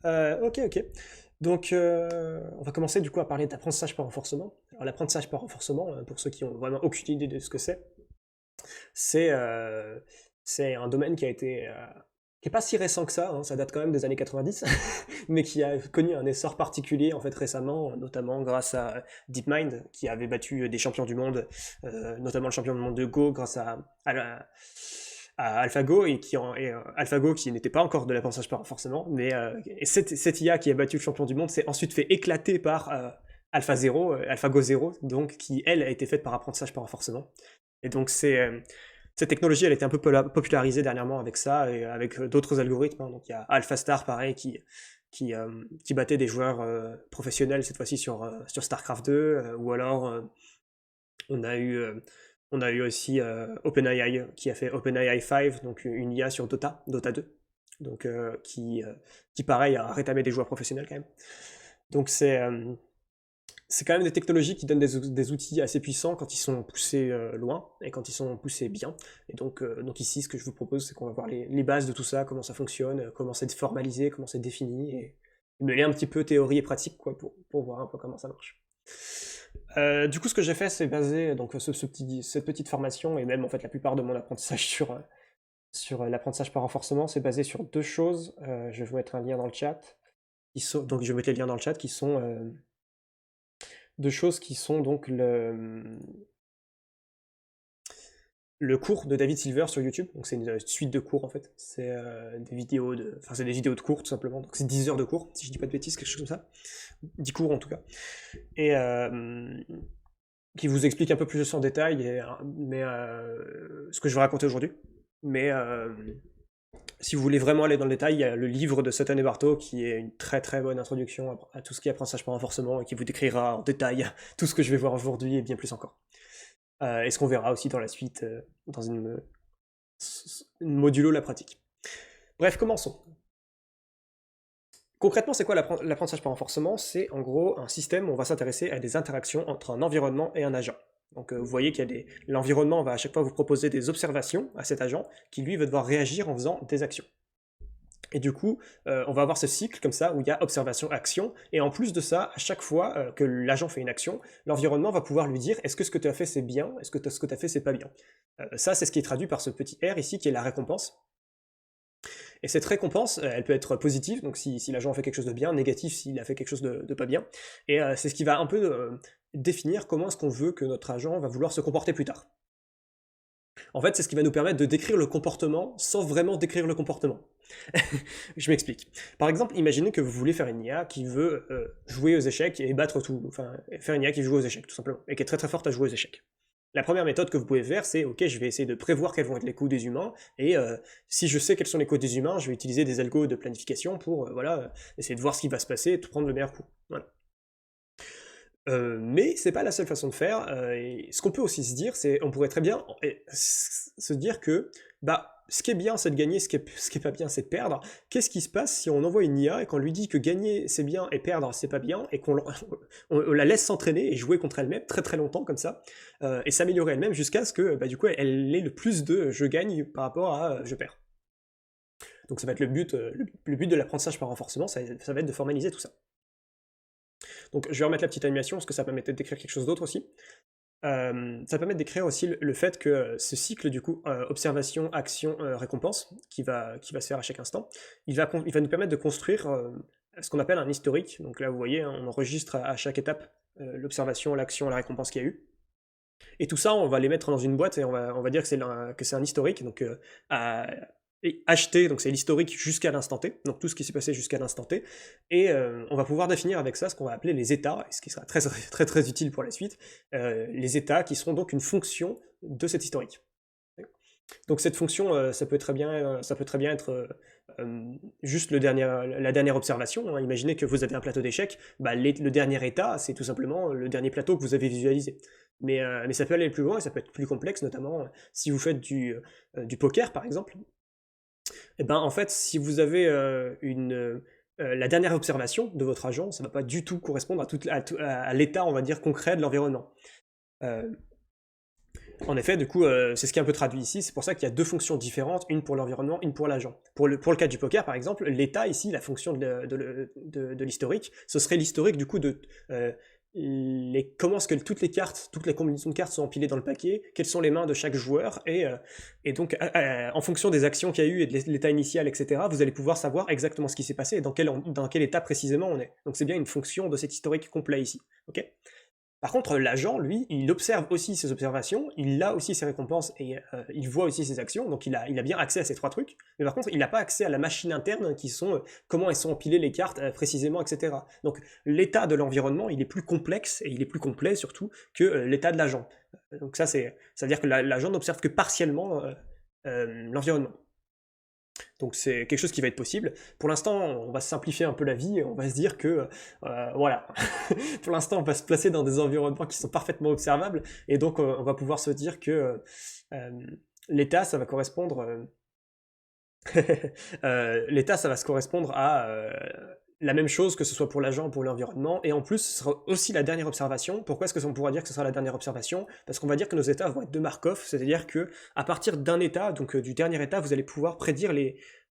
Ok. Donc, on va commencer du coup à parler d'apprentissage par renforcement. Alors, l'apprentissage par renforcement, pour ceux qui ont vraiment aucune idée de ce que c'est c'est un domaine qui est pas si récent que ça, hein, ça date quand même des années 90, mais qui a connu un essor particulier en fait récemment, notamment grâce à DeepMind, qui avait battu des champions du monde, notamment le champion du monde de Go grâce à AlphaGo AlphaGo qui n'était pas encore de l'apprentissage par renforcement, mais et cette IA qui a battu le champion du monde s'est ensuite fait éclater par AlphaGo 0, donc qui elle a été faite par apprentissage par renforcement. Et donc cette technologie, elle a été un peu popularisée dernièrement avec ça et avec d'autres algorithmes, hein. Donc il y a AlphaStar, pareil, qui battait des joueurs professionnels, cette fois-ci sur StarCraft 2, ou alors on a eu, euh, on a eu aussi OpenAI qui a fait OpenAI 5, donc une IA sur Dota 2, donc qui pareil a rétamé des joueurs professionnels quand même. Donc c'est quand même des technologies qui donnent des outils assez puissants quand ils sont poussés loin et quand ils sont poussés bien. Et donc ici, ce que je vous propose, c'est qu'on va voir les bases de tout ça, comment ça fonctionne, comment c'est formalisé, comment c'est défini, et mêler un petit peu théorie et pratique quoi, pour voir un peu comment ça marche. Du coup, ce que j'ai fait, c'est baser donc, cette petite formation, et même en fait la plupart de mon apprentissage sur l'apprentissage par renforcement, c'est basé sur deux choses. Je vais vous mettre un lien dans le chat. Donc je vais mettre les liens dans le chat qui sont deux choses qui sont donc le cours de David Silver sur YouTube. Donc c'est une suite de cours en fait. C'est c'est des vidéos de cours tout simplement. Donc c'est 10 heures de cours, si je dis pas de bêtises, quelque chose comme ça. 10 cours en tout cas. Et qui vous explique un peu plus en détail, ce que je vais raconter aujourd'hui. Mais si vous voulez vraiment aller dans le détail, il y a le livre de Sutton et Barto qui est une très très bonne introduction à tout ce qui est apprentissage par renforcement et qui vous décrira en détail tout ce que je vais voir aujourd'hui et bien plus encore. Et ce qu'on verra aussi dans la suite, dans une modulo la pratique. Bref, commençons. Concrètement, c'est quoi l'apprentissage par renforcement? C'est en gros un système où on va s'intéresser à des interactions entre un environnement et un agent. Donc vous voyez qu'il y a l'environnement va à chaque fois vous proposer des observations à cet agent qui lui va devoir réagir en faisant des actions. Et du coup, on va avoir ce cycle comme ça où il y a observation-action, et en plus de ça, à chaque fois que l'agent fait une action, l'environnement va pouvoir lui dire est-ce que ce que tu as fait c'est bien, est-ce que ce que tu as fait c'est pas bien. Ça, c'est ce qui est traduit par ce petit R ici qui est la récompense. Et cette récompense, elle peut être positive, donc si l'agent fait quelque chose de bien, négative s'il a fait quelque chose de pas bien, et c'est ce qui va un peu définir comment est-ce qu'on veut que notre agent va vouloir se comporter plus tard. En fait, c'est ce qui va nous permettre de décrire le comportement sans vraiment décrire le comportement. Je m'explique. Par exemple, imaginez que vous voulez faire une IA qui veut jouer aux échecs et battre tout. Enfin, faire une IA qui joue aux échecs, tout simplement, et qui est très très forte à jouer aux échecs. La première méthode que vous pouvez faire, c'est ok, je vais essayer de prévoir quels vont être les coups des humains, et si je sais quels sont les coups des humains, je vais utiliser des algos de planification pour essayer de voir ce qui va se passer et de prendre le meilleur coup. Voilà. Mais c'est pas la seule façon de faire. Et ce qu'on peut aussi se dire, c'est on pourrait très bien se dire que bah ce qui est bien, c'est de gagner, ce qui est pas bien, c'est de perdre. Qu'est-ce qui se passe si on envoie une IA et qu'on lui dit que gagner c'est bien et perdre c'est pas bien, et on la laisse s'entraîner et jouer contre elle-même très très longtemps comme ça, et s'améliorer elle-même jusqu'à ce que bah, du coup elle ait le plus de je gagne par rapport à je perds. Donc ça va être le but de l'apprentissage par renforcement, ça va être de formaliser tout ça. Donc je vais remettre la petite animation parce que ça permet de décrire quelque chose d'autre aussi. Ça permet de décrire aussi le fait que ce cycle du coup observation, action, récompense qui va se faire à chaque instant, il va nous permettre de construire ce qu'on appelle un historique. Donc là vous voyez, hein, on enregistre à chaque étape l'observation, l'action, la récompense qu'il y a eu. Et tout ça, on va les mettre dans une boîte et on va dire que c'est un historique. Donc et HT, donc c'est l'historique jusqu'à l'instant T, donc tout ce qui s'est passé jusqu'à l'instant T, et on va pouvoir définir avec ça ce qu'on va appeler les états, ce qui sera très très très utile pour la suite, les états qui seront donc une fonction de cet historique. Donc cette fonction, ça peut très bien être juste la dernière observation, hein. Imaginez que vous avez un plateau d'échecs, bah, le dernier état, c'est tout simplement le dernier plateau que vous avez visualisé. Mais ça peut aller plus loin et ça peut être plus complexe, notamment si vous faites du poker par exemple. Et ben en fait, si vous avez la dernière observation de votre agent, ça ne va pas du tout correspondre à l'état, on va dire, concret de l'environnement. Euh, En effet, du coup, c'est ce qui est un peu traduit ici. C'est pour ça qu'il y a deux fonctions différentes, une pour l'environnement, une pour l'agent. Pour le cas du poker, par exemple, l'état ici, la fonction de l'historique, ce serait l'historique du coup de comment est-ce que toutes les cartes, toutes les combinaisons de cartes sont empilées dans le paquet, quelles sont les mains de chaque joueur, et donc en fonction des actions qu'il y a eu et de l'état initial, etc., vous allez pouvoir savoir exactement ce qui s'est passé et dans quel état précisément on est. Donc c'est bien une fonction de cet historique complet ici. Ok. Par contre, l'agent, lui, il observe aussi ses observations, il a aussi ses récompenses et il voit aussi ses actions, donc il a bien accès à ces trois trucs. Mais par contre, il n'a pas accès à la machine interne qui sont comment elles sont empilées les cartes précisément, etc. Donc l'état de l'environnement, il est plus complexe et il est plus complet surtout que l'état de l'agent. Donc ça veut dire que l'agent n'observe que partiellement l'environnement. Donc c'est quelque chose qui va être possible. Pour l'instant, on va simplifier un peu la vie et on va se dire que, voilà, pour l'instant, on va se placer dans des environnements qui sont parfaitement observables et donc on va pouvoir se dire que l'état, ça va correspondre, l'état, ça va se correspondre à la même chose que ce soit pour l'agent ou pour l'environnement, et en plus, ce sera aussi la dernière observation. Pourquoi est-ce qu'on pourra dire que ce sera la dernière observation? Parce qu'on va dire que nos états vont être de Markov, c'est-à-dire que à partir d'un état, donc du dernier état, vous allez pouvoir prédire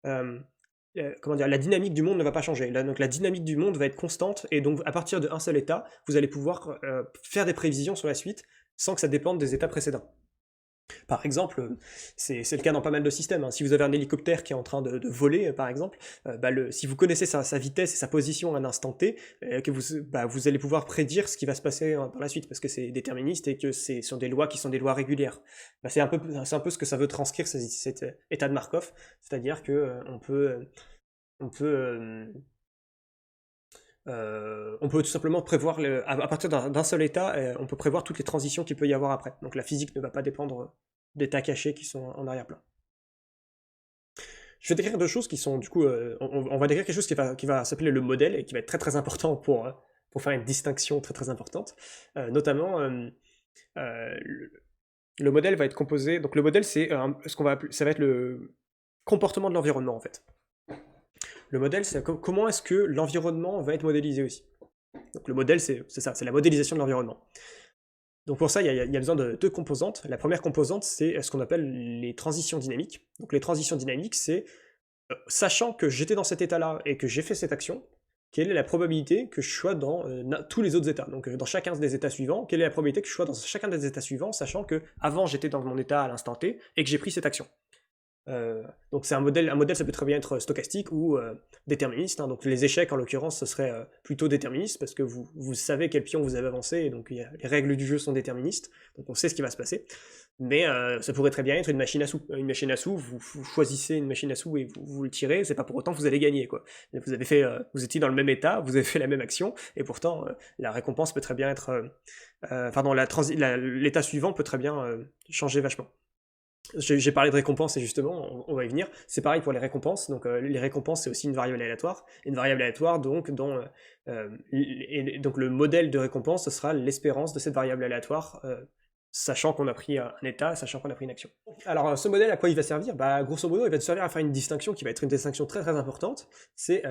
comment dire, la dynamique du monde ne va pas changer. Là, donc la dynamique du monde va être constante, et donc à partir d'un seul état, vous allez pouvoir faire des prévisions sur la suite sans que ça dépende des états précédents. Par exemple, c'est le cas dans pas mal de systèmes, hein. Si vous avez un hélicoptère qui est en train de voler, par exemple, si vous connaissez sa vitesse et sa position à un instant T, que vous allez pouvoir prédire ce qui va se passer par la suite, parce que c'est déterministe et que c'est sur des lois qui sont des lois régulières. C'est un peu ce que ça veut transcrire, cet état de Markov, c'est-à-dire que on peut tout simplement prévoir, à partir d'un seul état, on peut prévoir toutes les transitions qu'il peut y avoir après. Donc la physique ne va pas dépendre d'états cachés qui sont en arrière-plan. Je vais décrire deux choses qui sont, du coup, on va décrire quelque chose qui va s'appeler le modèle et qui va être très très important pour faire une distinction très très importante. Notamment, le modèle va être composé. Donc le modèle, c'est ce qu'on va appeler, ça va être le comportement de l'environnement en fait. Le modèle, c'est comment est-ce que l'environnement va être modélisé aussi. Donc le modèle, c'est ça, c'est la modélisation de l'environnement. Donc pour ça, il y a besoin de deux composantes. La première composante, c'est ce qu'on appelle les transitions dynamiques. Donc les transitions dynamiques, c'est sachant que j'étais dans cet état-là et que j'ai fait cette action, quelle est la probabilité que je sois dans tous les autres états. Donc dans chacun des états suivants, quelle est la probabilité que je sois dans chacun des états suivants, sachant que avant j'étais dans mon état à l'instant T et que j'ai pris cette action. Donc c'est un modèle, ça peut très bien être stochastique ou déterministe, hein. Donc les échecs en l'occurrence ce serait plutôt déterministe parce que vous savez quel pion vous avez avancé et donc les règles du jeu sont déterministes, donc on sait ce qui va se passer. Mais ça pourrait très bien être une machine à sous. Une machine à sous, vous choisissez une machine à sous et vous le tirez, c'est pas pour autant que vous allez gagner, quoi. Vous étiez dans le même état, vous avez fait la même action, et pourtant la récompense peut très bien être, l'état suivant peut très bien changer vachement. J'ai parlé de récompenses et justement, on va y venir. C'est pareil pour les récompenses. Donc les récompenses, c'est aussi une variable aléatoire. Une variable aléatoire, donc, donc le modèle de récompense, ce sera l'espérance de cette variable aléatoire, sachant qu'on a pris un état, sachant qu'on a pris une action. Alors ce modèle, à quoi il va servir? Grosso modo, il va te servir à faire une distinction qui va être une distinction très très importante. C'est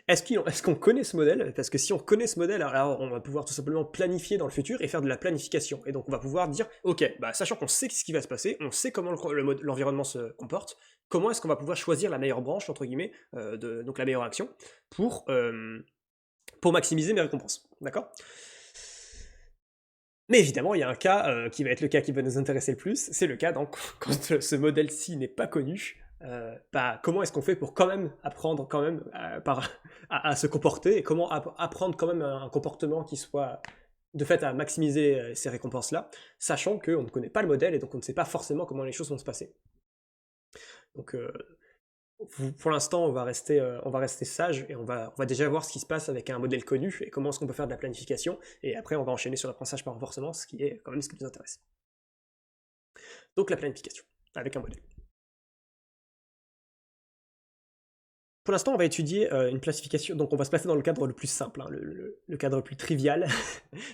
est-ce qu'on connaît ce modèle? Parce que si on connaît ce modèle, alors on va pouvoir tout simplement planifier dans le futur et faire de la planification. Et donc on va pouvoir dire, ok, sachant qu'on sait ce qui va se passer, on sait comment l'environnement se comporte, comment est-ce qu'on va pouvoir choisir la meilleure branche, entre guillemets, donc la meilleure action, pour maximiser mes récompenses. D'accord? Mais évidemment, il y a un cas qui va être le cas qui va nous intéresser le plus, c'est le cas donc, quand ce modèle-ci n'est pas connu. Comment est-ce qu'on fait pour quand même apprendre quand même à se comporter et comment apprendre quand même un comportement qui soit de fait à maximiser ces récompenses-là, sachant qu'on ne connaît pas le modèle et donc on ne sait pas forcément comment les choses vont se passer. Donc pour l'instant, on va rester sage et on va déjà voir ce qui se passe avec un modèle connu et comment est-ce qu'on peut faire de la planification, et après on va enchaîner sur l'apprentissage par renforcement, ce qui est quand même ce qui nous intéresse. Donc la planification, avec un modèle. Pour l'instant, on va étudier une classification, donc on va se placer dans le cadre le plus simple, hein, le cadre le plus trivial.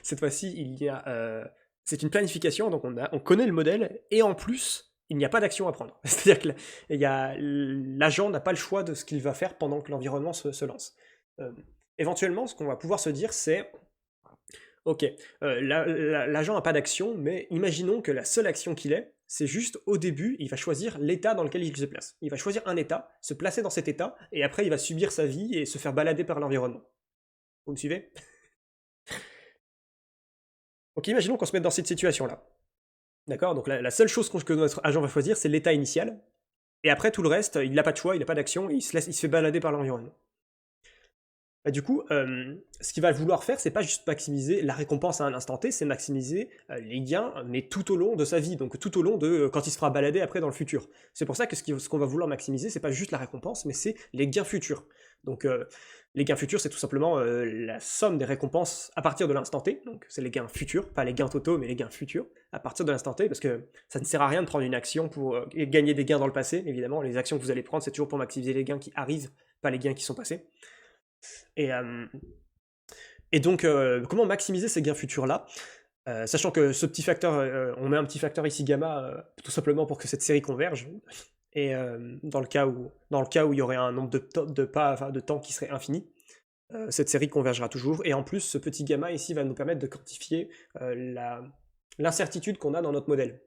Cette fois-ci, c'est une planification, donc on connaît le modèle, et en plus, il n'y a pas d'action à prendre. C'est-à-dire que l'agent n'a pas le choix de ce qu'il va faire pendant que l'environnement se lance. Éventuellement, ce qu'on va pouvoir se dire, c'est Ok, l'agent n'a pas d'action, mais imaginons que la seule action qu'il ait, c'est juste au début, il va choisir l'état dans lequel il se place. Il va choisir un état, se placer dans cet état, et après il va subir sa vie et se faire balader par l'environnement. Vous me suivez? Donc imaginons qu'on se mette dans cette situation-là. D'accord? Donc la seule chose que notre agent va choisir, c'est l'état initial, et après tout le reste, il n'a pas de choix, il n'a pas d'action, il se fait balader par l'environnement. Bah, du coup, ce qu'il va vouloir faire, c'est pas juste maximiser la récompense à un instant T, c'est maximiser les gains, mais tout au long de sa vie, donc tout au long de quand il se fera balader après dans le futur. C'est pour ça que ce qu'on va vouloir maximiser, c'est pas juste la récompense, mais c'est les gains futurs. Donc les gains futurs, c'est tout simplement la somme des récompenses à partir de l'instant T, donc c'est les gains futurs, pas les gains totaux, mais les gains futurs, à partir de l'instant T, parce que ça ne sert à rien de prendre une action pour gagner des gains dans le passé, évidemment, les actions que vous allez prendre, c'est toujours pour maximiser les gains qui arrivent, pas les gains qui sont passés. Et, donc, comment maximiser ces gains futurs-là? Sachant que ce petit facteur, on met un petit facteur ici gamma, tout simplement pour que cette série converge. Et dans le cas où il y aurait un nombre de temps qui serait infini, cette série convergera toujours. Et en plus, ce petit gamma ici va nous permettre de quantifier l'incertitude qu'on a dans notre modèle.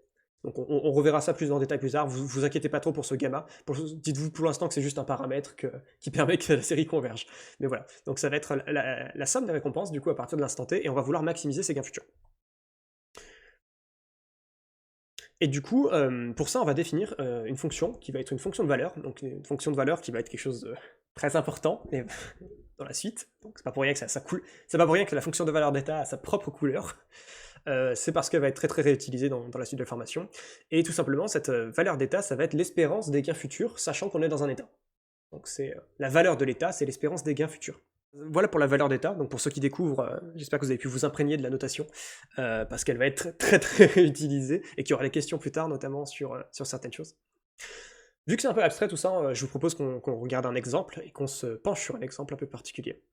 Donc on reverra ça plus en détail plus tard, vous inquiétez pas trop pour ce gamma, dites-vous pour l'instant que c'est juste un paramètre qui permet que la série converge. Mais voilà, donc ça va être la somme des récompenses du coup à partir de l'instant T, et on va vouloir maximiser ces gains futurs. Et du coup, pour ça on va définir une fonction qui va être une fonction de valeur, donc une fonction de valeur qui va être quelque chose de très important dans la suite, donc c'est pas pour rien que c'est pas pour rien que la fonction de valeur d'état a sa propre couleur. C'est parce qu'elle va être très très réutilisée dans la suite de formation. Et tout simplement, cette valeur d'état, ça va être l'espérance des gains futurs, sachant qu'on est dans un état. Donc c'est la valeur de l'état, c'est l'espérance des gains futurs. Voilà pour la valeur d'état. Donc pour ceux qui découvrent, j'espère que vous avez pu vous imprégner de la notation, parce qu'elle va être très très réutilisée, et qu'il y aura des questions plus tard, notamment sur certaines choses. Vu que c'est un peu abstrait tout ça, je vous propose qu'on regarde un exemple, et qu'on se penche sur un exemple un peu particulier.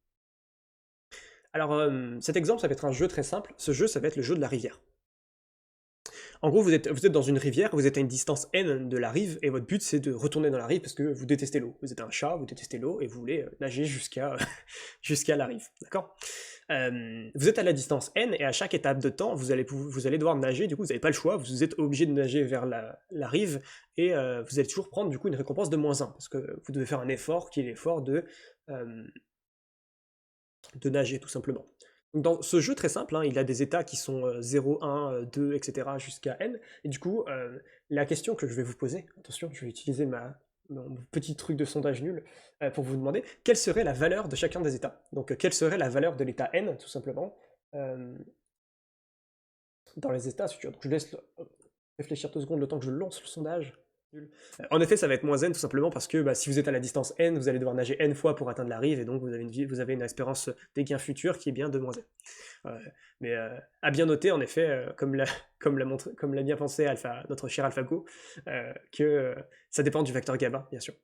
Alors, cet exemple, ça va être un jeu très simple. Ce jeu, ça va être le jeu de la rivière. En gros, vous êtes dans une rivière, vous êtes à une distance n de la rive, et votre but, c'est de retourner dans la rive parce que vous détestez l'eau. Vous êtes un chat, vous détestez l'eau, et vous voulez nager jusqu'à la rive, d'accord? Vous êtes à la distance n, et à chaque étape de temps, vous allez devoir nager, du coup, vous n'avez pas le choix, vous êtes obligé de nager vers la rive, et vous allez toujours prendre, du coup, une récompense de -1, parce que vous devez faire un effort, qui est l'effort de nager tout simplement. Donc dans ce jeu très simple, il a des états qui sont 0, 1, 2, etc. jusqu'à n, et du coup, la question que je vais vous poser, attention, je vais utiliser mon petit truc de sondage nul pour vous demander quelle serait la valeur de chacun des états. Donc quelle serait la valeur de l'état n, tout simplement, dans les états futurs. Donc je laisse réfléchir 2 secondes le temps que je lance le sondage. En effet, ça va être -n tout simplement parce que si vous êtes à la distance n, vous allez devoir nager n fois pour atteindre la rive, et donc vous avez une espérance des gains futurs qui est bien de -n. Mais à bien noter, en effet, comme l'a bien pensé notre cher AlphaGo, que ça dépend du vecteur gamma, bien sûr.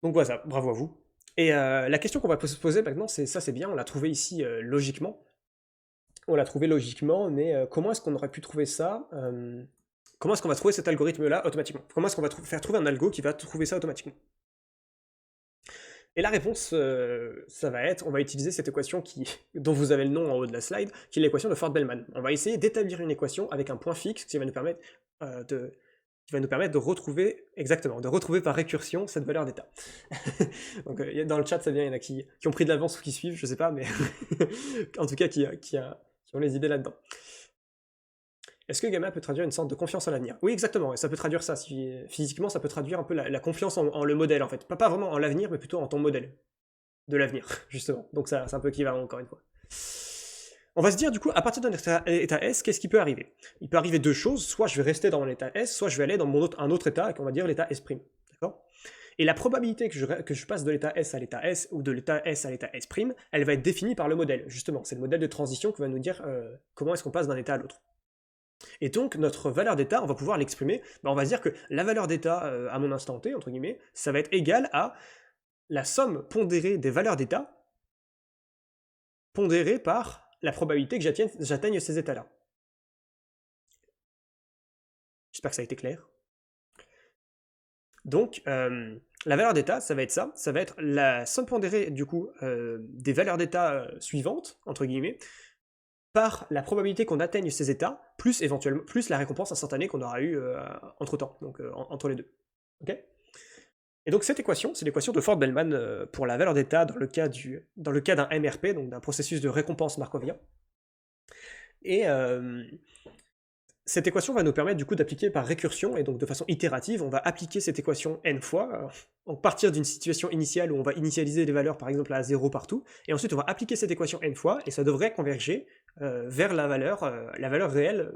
Donc voilà, bravo à vous. Et la question qu'on va se poser maintenant, c'est bien, on l'a trouvé ici logiquement. On l'a trouvé logiquement, mais comment est-ce qu'on aurait pu trouver ça comment est-ce qu'on va trouver cet algorithme-là automatiquement? Comment est-ce qu'on va faire trouver un algo qui va trouver ça automatiquement? Et la réponse, ça va être, on va utiliser cette équation dont vous avez le nom en haut de la slide, qui est l'équation de Ford-Bellman. On va essayer d'établir une équation avec un point fixe qui va nous permettre de retrouver, exactement, de retrouver par récursion cette valeur d'état. Donc dans le chat, ça vient, il y en a qui ont pris de l'avance ou qui suivent, je sais pas, mais en tout cas qui ont les idées là-dedans. Est-ce que gamma peut traduire une sorte de confiance en l'avenir? Oui, exactement, ça peut traduire ça. Physiquement, ça peut traduire un peu la confiance en le modèle, en fait. Pas vraiment en l'avenir, mais plutôt en ton modèle de l'avenir, justement. Donc c'est un peu équivalent, encore une fois. On va se dire, du coup, à partir d'un état S, qu'est-ce qui peut arriver? Il peut arriver 2 choses, soit je vais rester dans mon état S, soit je vais aller dans un autre état, qu'on va dire l'état S'. D'accord? Et la probabilité que je passe de l'état S à l'état S, ou de l'état S à l'état S', elle va être définie par le modèle, justement. C'est le modèle de transition qui va nous dire comment est-ce qu'on passe d'un état à l'autre. Et donc, notre valeur d'état, on va pouvoir l'exprimer, on va se dire que la valeur d'état à mon instant T, entre guillemets, ça va être égal à la somme pondérée des valeurs d'état, pondérée par la probabilité que j'atteigne ces états-là. J'espère que ça a été clair. Donc, la valeur d'état, ça va être ça, ça va être la somme pondérée, du coup, des valeurs d'état suivantes, entre guillemets, par la probabilité qu'on atteigne ces états, plus éventuellement, plus la récompense instantanée qu'on aura eue entre-temps, donc entre les deux. Ok. Et donc cette équation, c'est l'équation de Ford-Bellman pour la valeur d'état dans le cas d'un MRP, donc d'un processus de récompense markovien. Et cette équation va nous permettre du coup d'appliquer par récursion, et donc de façon itérative, on va appliquer cette équation n fois, en partir d'une situation initiale où on va initialiser les valeurs par exemple à 0 partout, et ensuite on va appliquer cette équation n fois, et ça devrait converger vers la valeur réelle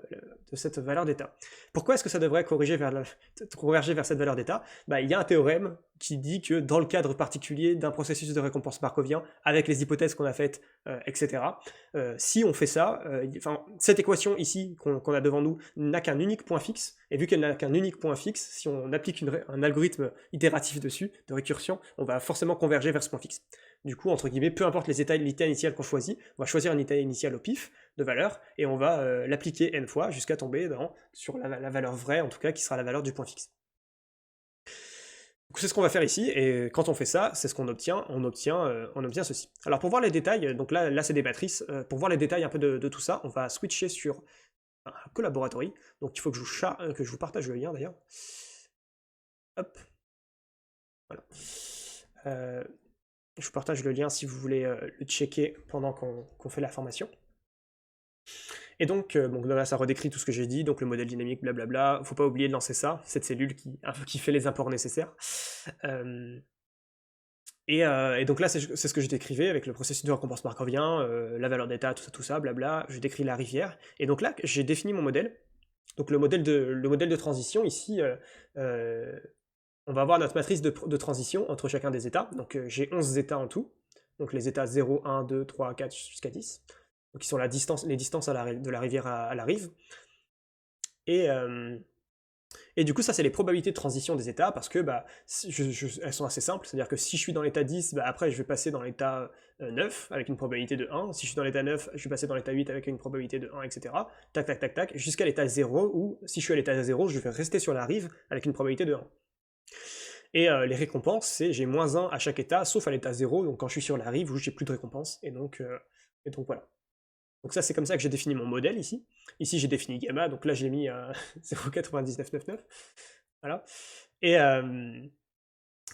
de cette valeur d'état. Pourquoi est-ce que ça devrait converger vers cette valeur d'état? Il y a un théorème qui dit que dans le cadre particulier d'un processus de récompense markovien, avec les hypothèses qu'on a faites, etc., si on fait ça, cette équation ici qu'on a devant nous n'a qu'un unique point fixe, et vu qu'elle n'a qu'un unique point fixe, si on applique un algorithme itératif dessus, de récursion, on va forcément converger vers ce point fixe. Du coup, entre guillemets, peu importe l'état initial qu'on choisit, on va choisir un état initial au pif de valeur, et on va l'appliquer n fois jusqu'à tomber sur la valeur vraie, en tout cas, qui sera la valeur du point fixe. Donc c'est ce qu'on va faire ici, et quand on fait ça, c'est ce qu'on obtient, on obtient ceci. Alors pour voir les détails, donc là c'est des matrices, pour voir les détails un peu de tout ça, on va switcher sur un collaboratory, donc il faut que je vous partage le lien d'ailleurs. Hop. Voilà. Je vous partage le lien si vous voulez le checker pendant qu'on fait la formation. Et donc là, ça redécrit tout ce que j'ai dit, donc le modèle dynamique, blablabla. Faut pas oublier de lancer ça, cette cellule qui fait les imports nécessaires. Et donc là, c'est ce que je décrivais avec le processus de récompense markovien, la valeur d'état, tout ça, blabla. Je décris la rivière. Et donc là, j'ai défini mon modèle. Donc le modèle de transition, ici, on va avoir notre matrice de transition entre chacun des états. Donc j'ai 11 états en tout. Donc les états 0, 1, 2, 3, 4 jusqu'à 10. Donc qui sont les distances de la rivière à la rive. Et du coup, ça, c'est les probabilités de transition des états, parce que elles sont assez simples. C'est-à-dire que si je suis dans l'état 10, après, je vais passer dans l'état 9, avec une probabilité de 1. Si je suis dans l'état 9, je vais passer dans l'état 8 avec une probabilité de 1, etc. Tac, tac, tac, tac, jusqu'à l'état 0, où si je suis à l'état 0, je vais rester sur la rive avec une probabilité de 1. Et les récompenses, c'est j'ai moins 1 à chaque état, sauf à l'état 0, donc quand je suis sur la rive, où j'ai plus de récompenses. Et donc voilà. Donc ça, c'est comme ça que j'ai défini mon modèle ici. Ici, j'ai défini gamma, donc là, j'ai mis 0,9999. Voilà. Et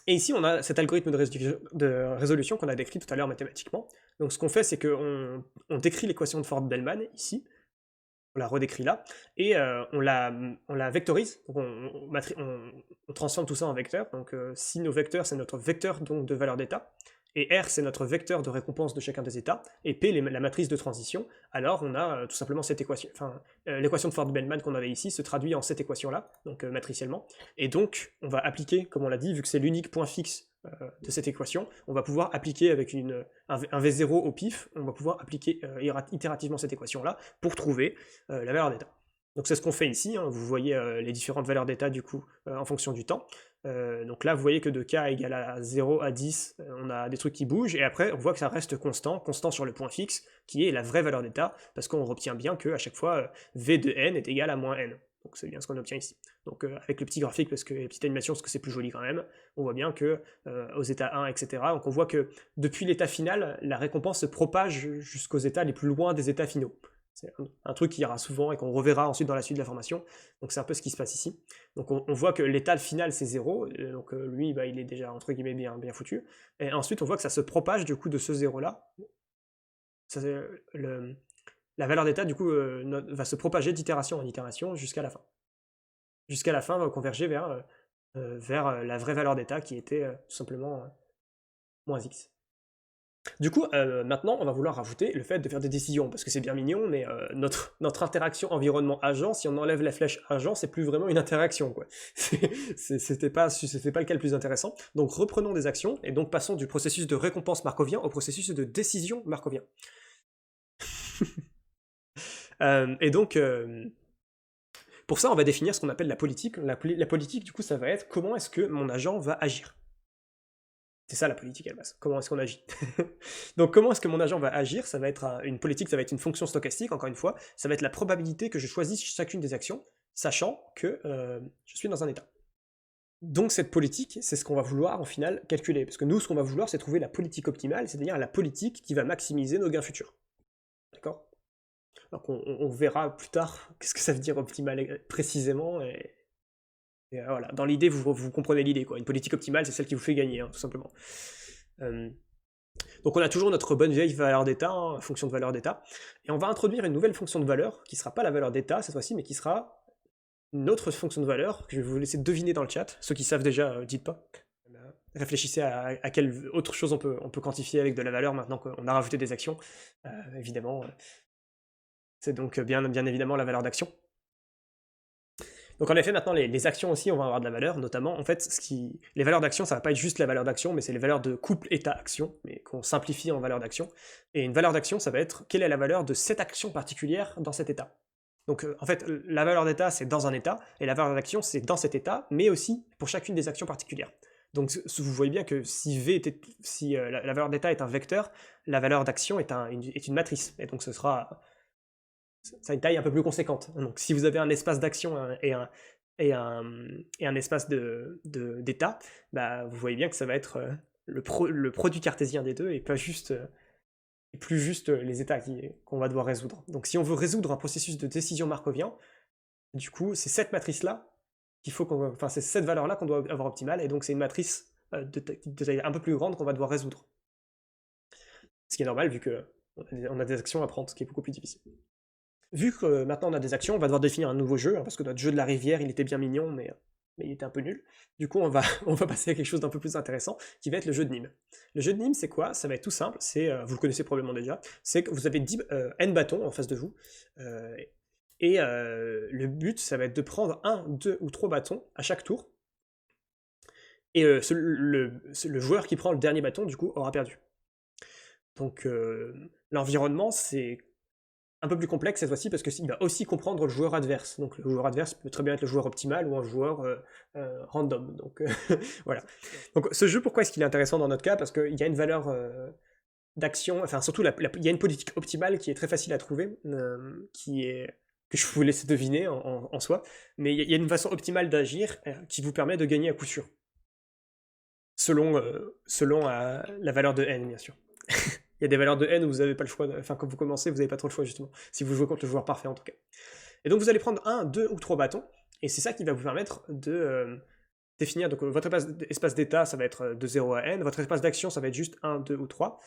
ici, on a cet algorithme de résolution qu'on a décrit tout à l'heure mathématiquement. Donc ce qu'on fait, c'est qu'on décrit l'équation de Ford-Bellman, ici. On la redécrit là, et on la vectorise, donc on transforme tout ça en vecteur. Donc si nos vecteurs, c'est notre vecteur donc, de valeur d'état, et R c'est notre vecteur de récompense de chacun des états, et P la matrice de transition, alors on a tout simplement cette équation, l'équation de Ford-Bellman qu'on avait ici se traduit en cette équation-là, donc matriciellement, et donc on va appliquer, comme on l'a dit, vu que c'est l'unique point fixe de cette équation, on va pouvoir appliquer avec un V0 au pif, on va pouvoir appliquer itérativement cette équation-là pour trouver la valeur d'état. Donc c'est ce qu'on fait ici, hein. Vous voyez les différentes valeurs d'état du coup en fonction du temps. Donc là vous voyez que de k égale à 0 à 10, on a des trucs qui bougent, et après on voit que ça reste constant sur le point fixe, qui est la vraie valeur d'état, parce qu'on retient bien qu'à chaque fois v de n est égal à moins n. Donc c'est bien ce qu'on obtient ici. Donc avec le petit graphique, parce que les petites animations, parce que c'est plus joli quand même, on voit bien que aux états 1, etc., donc on voit que depuis l'état final, la récompense se propage jusqu'aux états les plus loin des états finaux. C'est un truc qui ira souvent et qu'on reverra ensuite dans la suite de la formation. Donc c'est un peu ce qui se passe ici. Donc on voit que l'état final c'est 0, donc lui il est déjà entre guillemets bien foutu. Et ensuite on voit que ça se propage du coup de ce 0 là. La valeur d'état du coup va se propager d'itération en itération jusqu'à la fin. Jusqu'à la fin va converger vers la vraie valeur d'état qui était tout simplement moins x. Du coup, maintenant, on va vouloir rajouter le fait de faire des décisions, parce que c'est bien mignon, mais notre interaction environnement-agent, si on enlève la flèche agent, c'est plus vraiment une interaction, quoi. C'était pas le cas le plus intéressant. Donc reprenons des actions, et donc passons du processus de récompense markovien au processus de décision markovien. Et donc, pour ça, on va définir ce qu'on appelle la politique. La politique, du coup, ça va être comment est-ce que mon agent va agir. C'est ça la politique à la base. Comment est-ce qu'on agit? Donc comment est-ce que mon agent va agir? Ça va être une politique, ça va être une fonction stochastique, encore une fois. Ça va être la probabilité que je choisisse chacune des actions, sachant que je suis dans un état. Donc cette politique, c'est ce qu'on va vouloir en final calculer. Parce que nous, ce qu'on va vouloir, c'est trouver la politique optimale, c'est-à-dire la politique qui va maximiser nos gains futurs. D'accord? Donc on verra plus tard qu'est-ce que ça veut dire optimal précisément. Et voilà, dans l'idée, vous comprenez l'idée, quoi. Une politique optimale, c'est celle qui vous fait gagner, hein, tout simplement. Donc on a toujours notre bonne vieille valeur d'état, hein, fonction de valeur d'état, et on va introduire une nouvelle fonction de valeur, qui sera pas la valeur d'état cette fois-ci, mais qui sera une autre fonction de valeur, que je vais vous laisser deviner dans le chat. Ceux qui savent déjà, dites pas. Réfléchissez à quelle autre chose on peut quantifier avec de la valeur maintenant qu'on a rajouté des actions. Évidemment, c'est donc bien évidemment la valeur d'action. Donc en effet, maintenant, les actions aussi, on va avoir de la valeur, notamment, en fait, les valeurs d'action, ça va pas être juste la valeur d'action, mais c'est les valeurs de couple état-action, mais qu'on simplifie en valeur d'action. Et une valeur d'action, ça va être quelle est la valeur de cette action particulière dans cet état. Donc en fait, la valeur d'état, c'est dans un état, et la valeur d'action, c'est dans cet état, mais aussi pour chacune des actions particulières. Donc vous voyez bien que si la valeur d'état est un vecteur, la valeur d'action est une matrice, et donc ça a une taille un peu plus conséquente. Donc si vous avez un espace d'action et un espace d'état, bah, vous voyez bien que ça va être le produit cartésien des deux, et pas juste et plus juste les états qu'on va devoir résoudre. Donc si on veut résoudre un processus de décision markovien, du coup, c'est cette matrice-là c'est cette valeur-là qu'on doit avoir optimale, et donc c'est une matrice de taille un peu plus grande qu'on va devoir résoudre. Ce qui est normal, vu qu'on a des actions à prendre, ce qui est beaucoup plus difficile. Vu que maintenant on a des actions, on va devoir définir un nouveau jeu, hein, parce que notre jeu de la rivière, il était bien mignon, mais il était un peu nul. Du coup, on va passer à quelque chose d'un peu plus intéressant, qui va être le jeu de Nîmes. Le jeu de Nîmes, c'est quoi? Ça va être tout simple, vous le connaissez probablement déjà, c'est que vous avez n bâtons en face de vous, le but, ça va être de prendre 1, 2 ou 3 bâtons à chaque tour, et le joueur qui prend le dernier bâton, du coup, aura perdu. Donc l'environnement, c'est un peu plus complexe cette fois-ci parce qu'il va aussi comprendre le joueur adverse. Donc le joueur adverse peut très bien être le joueur optimal ou un joueur random. Donc voilà. Donc ce jeu, pourquoi est-ce qu'il est intéressant dans notre cas? Parce qu'il y a une valeur d'action, enfin surtout il y a une politique optimale qui est très facile à trouver, que je vous laisse deviner en soi, mais il y a une façon optimale d'agir qui vous permet de gagner à coup sûr. Selon la valeur de n, bien sûr. Il y a des valeurs de n où vous n'avez pas le choix, enfin quand vous commencez, vous n'avez pas trop le choix justement, si vous jouez contre le joueur parfait en tout cas. Et donc vous allez prendre 1, 2 ou 3 bâtons, et c'est ça qui va vous permettre de définir, donc votre espace d'état, ça va être de 0 à n, votre espace d'action, ça va être juste 1, 2 ou 3.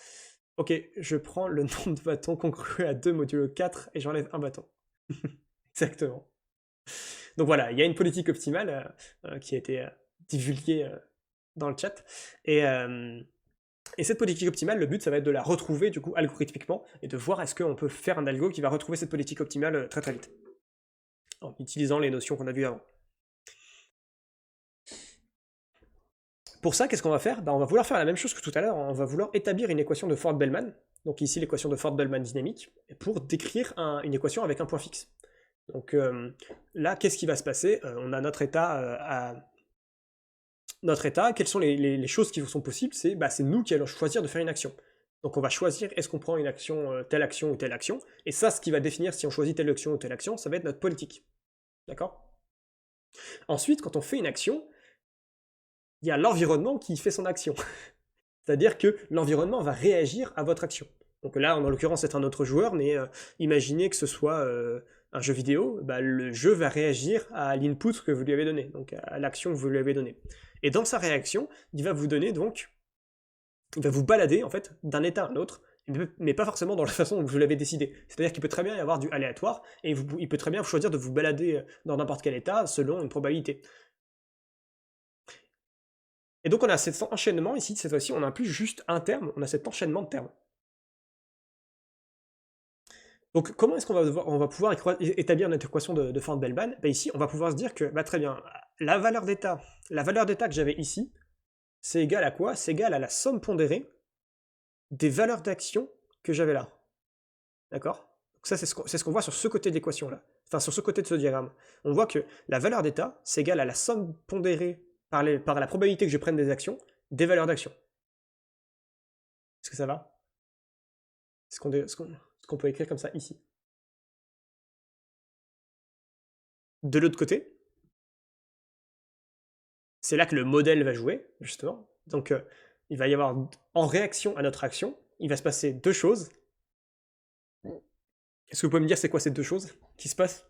Ok, je prends le nombre de bâtons congru à 2 modulo 4, et j'enlève un bâton. Exactement. Donc voilà, il y a une politique optimale qui a été divulguée dans le chat, et cette politique optimale, le but, ça va être de la retrouver du coup algorithmiquement et de voir est-ce qu'on peut faire un algo qui va retrouver cette politique optimale très très vite, en utilisant les notions qu'on a vues avant. Pour ça, qu'est-ce qu'on va faire? On va vouloir faire la même chose que tout à l'heure, on va vouloir établir une équation de Ford-Bellman, donc ici l'équation de Ford-Bellman dynamique, pour décrire une équation avec un point fixe. Donc là, qu'est-ce qui va se passer? On a notre état quelles sont les choses qui sont possibles? C'est nous qui allons choisir de faire une action. Donc on va choisir, est-ce qu'on prend une action, telle action ou telle action, et ça, ce qui va définir si on choisit telle action ou telle action, ça va être notre politique. D'accord? Ensuite, quand on fait une action, il y a l'environnement qui fait son action. C'est-à-dire que l'environnement va réagir à votre action. Donc là, en l'occurrence, c'est un autre joueur, mais imaginez que ce soit un jeu vidéo, le jeu va réagir à l'input que vous lui avez donné, donc à l'action que vous lui avez donnée. Et dans sa réaction, il va vous donner donc, il va vous balader en fait d'un état à un autre, mais pas forcément dans la façon dont vous l'avez décidé. C'est-à-dire qu'il peut très bien y avoir du aléatoire, et il peut très bien choisir de vous balader dans n'importe quel état selon une probabilité. Et donc on a cet enchaînement ici, cette fois-ci, on n'a plus juste un terme, on a cet enchaînement de termes. Donc comment est-ce qu'on va pouvoir établir notre équation de Ford-Bellman? Ici, on va pouvoir se dire que, très bien, la valeur d'état que j'avais ici, c'est égal à quoi? C'est égal à la somme pondérée des valeurs d'action que j'avais là. D'accord? Donc ça, c'est ce qu'on voit sur ce côté de l'équation-là. Enfin, sur ce côté de ce diagramme. On voit que la valeur d'état, c'est égal à la somme pondérée par la probabilité que je prenne des actions, des valeurs d'action. Est-ce que ça va? Est-ce qu'on peut écrire comme ça ici? De l'autre côté, c'est là que le modèle va jouer, justement. Donc, il va y avoir, en réaction à notre action, il va se passer deux choses. Est-ce que vous pouvez me dire c'est quoi ces deux choses qui se passent?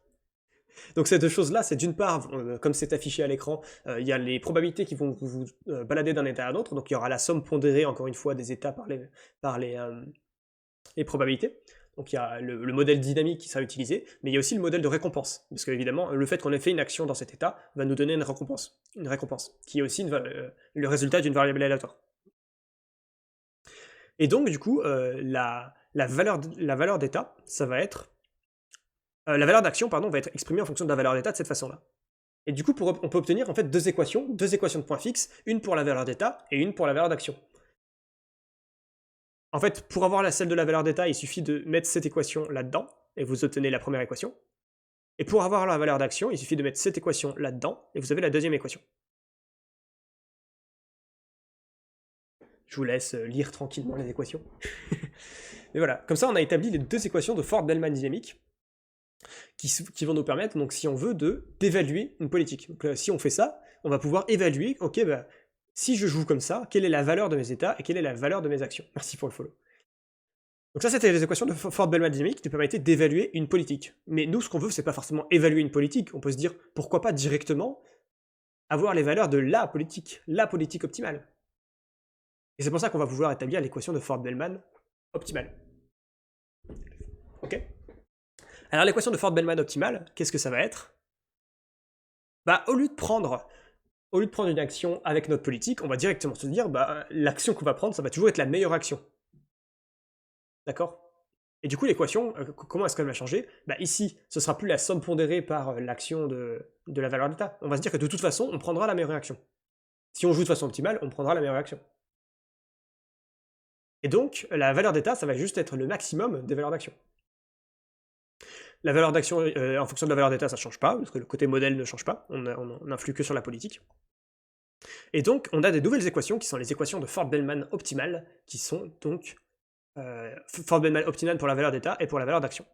Donc ces deux choses-là, c'est d'une part, comme c'est affiché à l'écran, il y a les probabilités qui vont vous balader d'un état à un autre, donc il y aura la somme pondérée, encore une fois, des états par les probabilités. Donc il y a le modèle dynamique qui sera utilisé, mais il y a aussi le modèle de récompense, parce que évidemment, le fait qu'on ait fait une action dans cet état va nous donner une récompense, qui est aussi le résultat d'une variable aléatoire. Et donc, du coup, la valeur d'état, ça va être... la valeur d'action, pardon, va être exprimée en fonction de la valeur d'état de cette façon-là. Et du coup, on peut obtenir en fait deux équations de points fixes, une pour la valeur d'état et une pour la valeur d'action. En fait, pour avoir celle de la valeur d'état, il suffit de mettre cette équation là-dedans, et vous obtenez la première équation. Et pour avoir la valeur d'action, il suffit de mettre cette équation là-dedans, et vous avez la deuxième équation. Je vous laisse lire tranquillement les équations. Mais voilà, comme ça on a établi les deux équations de Ford-Bellman dynamique, qui vont nous permettre, donc si on veut, d'évaluer une politique. Donc si on fait ça, on va pouvoir évaluer, ok, bah, si je joue comme ça, quelle est la valeur de mes états et quelle est la valeur de mes actions. Merci pour le follow. Donc ça, c'était les équations de Ford-Bellman dynamique qui nous permettaient d'évaluer une politique. Mais nous, ce qu'on veut, c'est pas forcément évaluer une politique. On peut se dire, pourquoi pas directement avoir les valeurs de la politique optimale. Et c'est pour ça qu'on va pouvoir établir l'équation de Ford-Bellman optimale. Ok? Alors l'équation de Ford-Bellman optimale, qu'est-ce que ça va être? Bah, au lieu de prendre une action avec notre politique, on va directement se dire, bah, l'action qu'on va prendre, ça va toujours être la meilleure action. D'accord? Et du coup, l'équation, comment est-ce qu'elle va changer? Bah, ici, ce sera plus la somme pondérée par l'action de la valeur d'état. On va se dire que de toute façon, on prendra la meilleure action. Si on joue de façon optimale, on prendra la meilleure action. Et donc, la valeur d'état, ça va juste être le maximum des valeurs d'action. La valeur d'action, en fonction de la valeur d'état, ça ne change pas, parce que le côté modèle ne change pas, on n'influe que sur la politique. Et donc, on a des nouvelles équations, qui sont les équations de Ford-Bellman optimale, qui sont donc Ford-Bellman optimale pour la valeur d'état et pour la valeur d'action.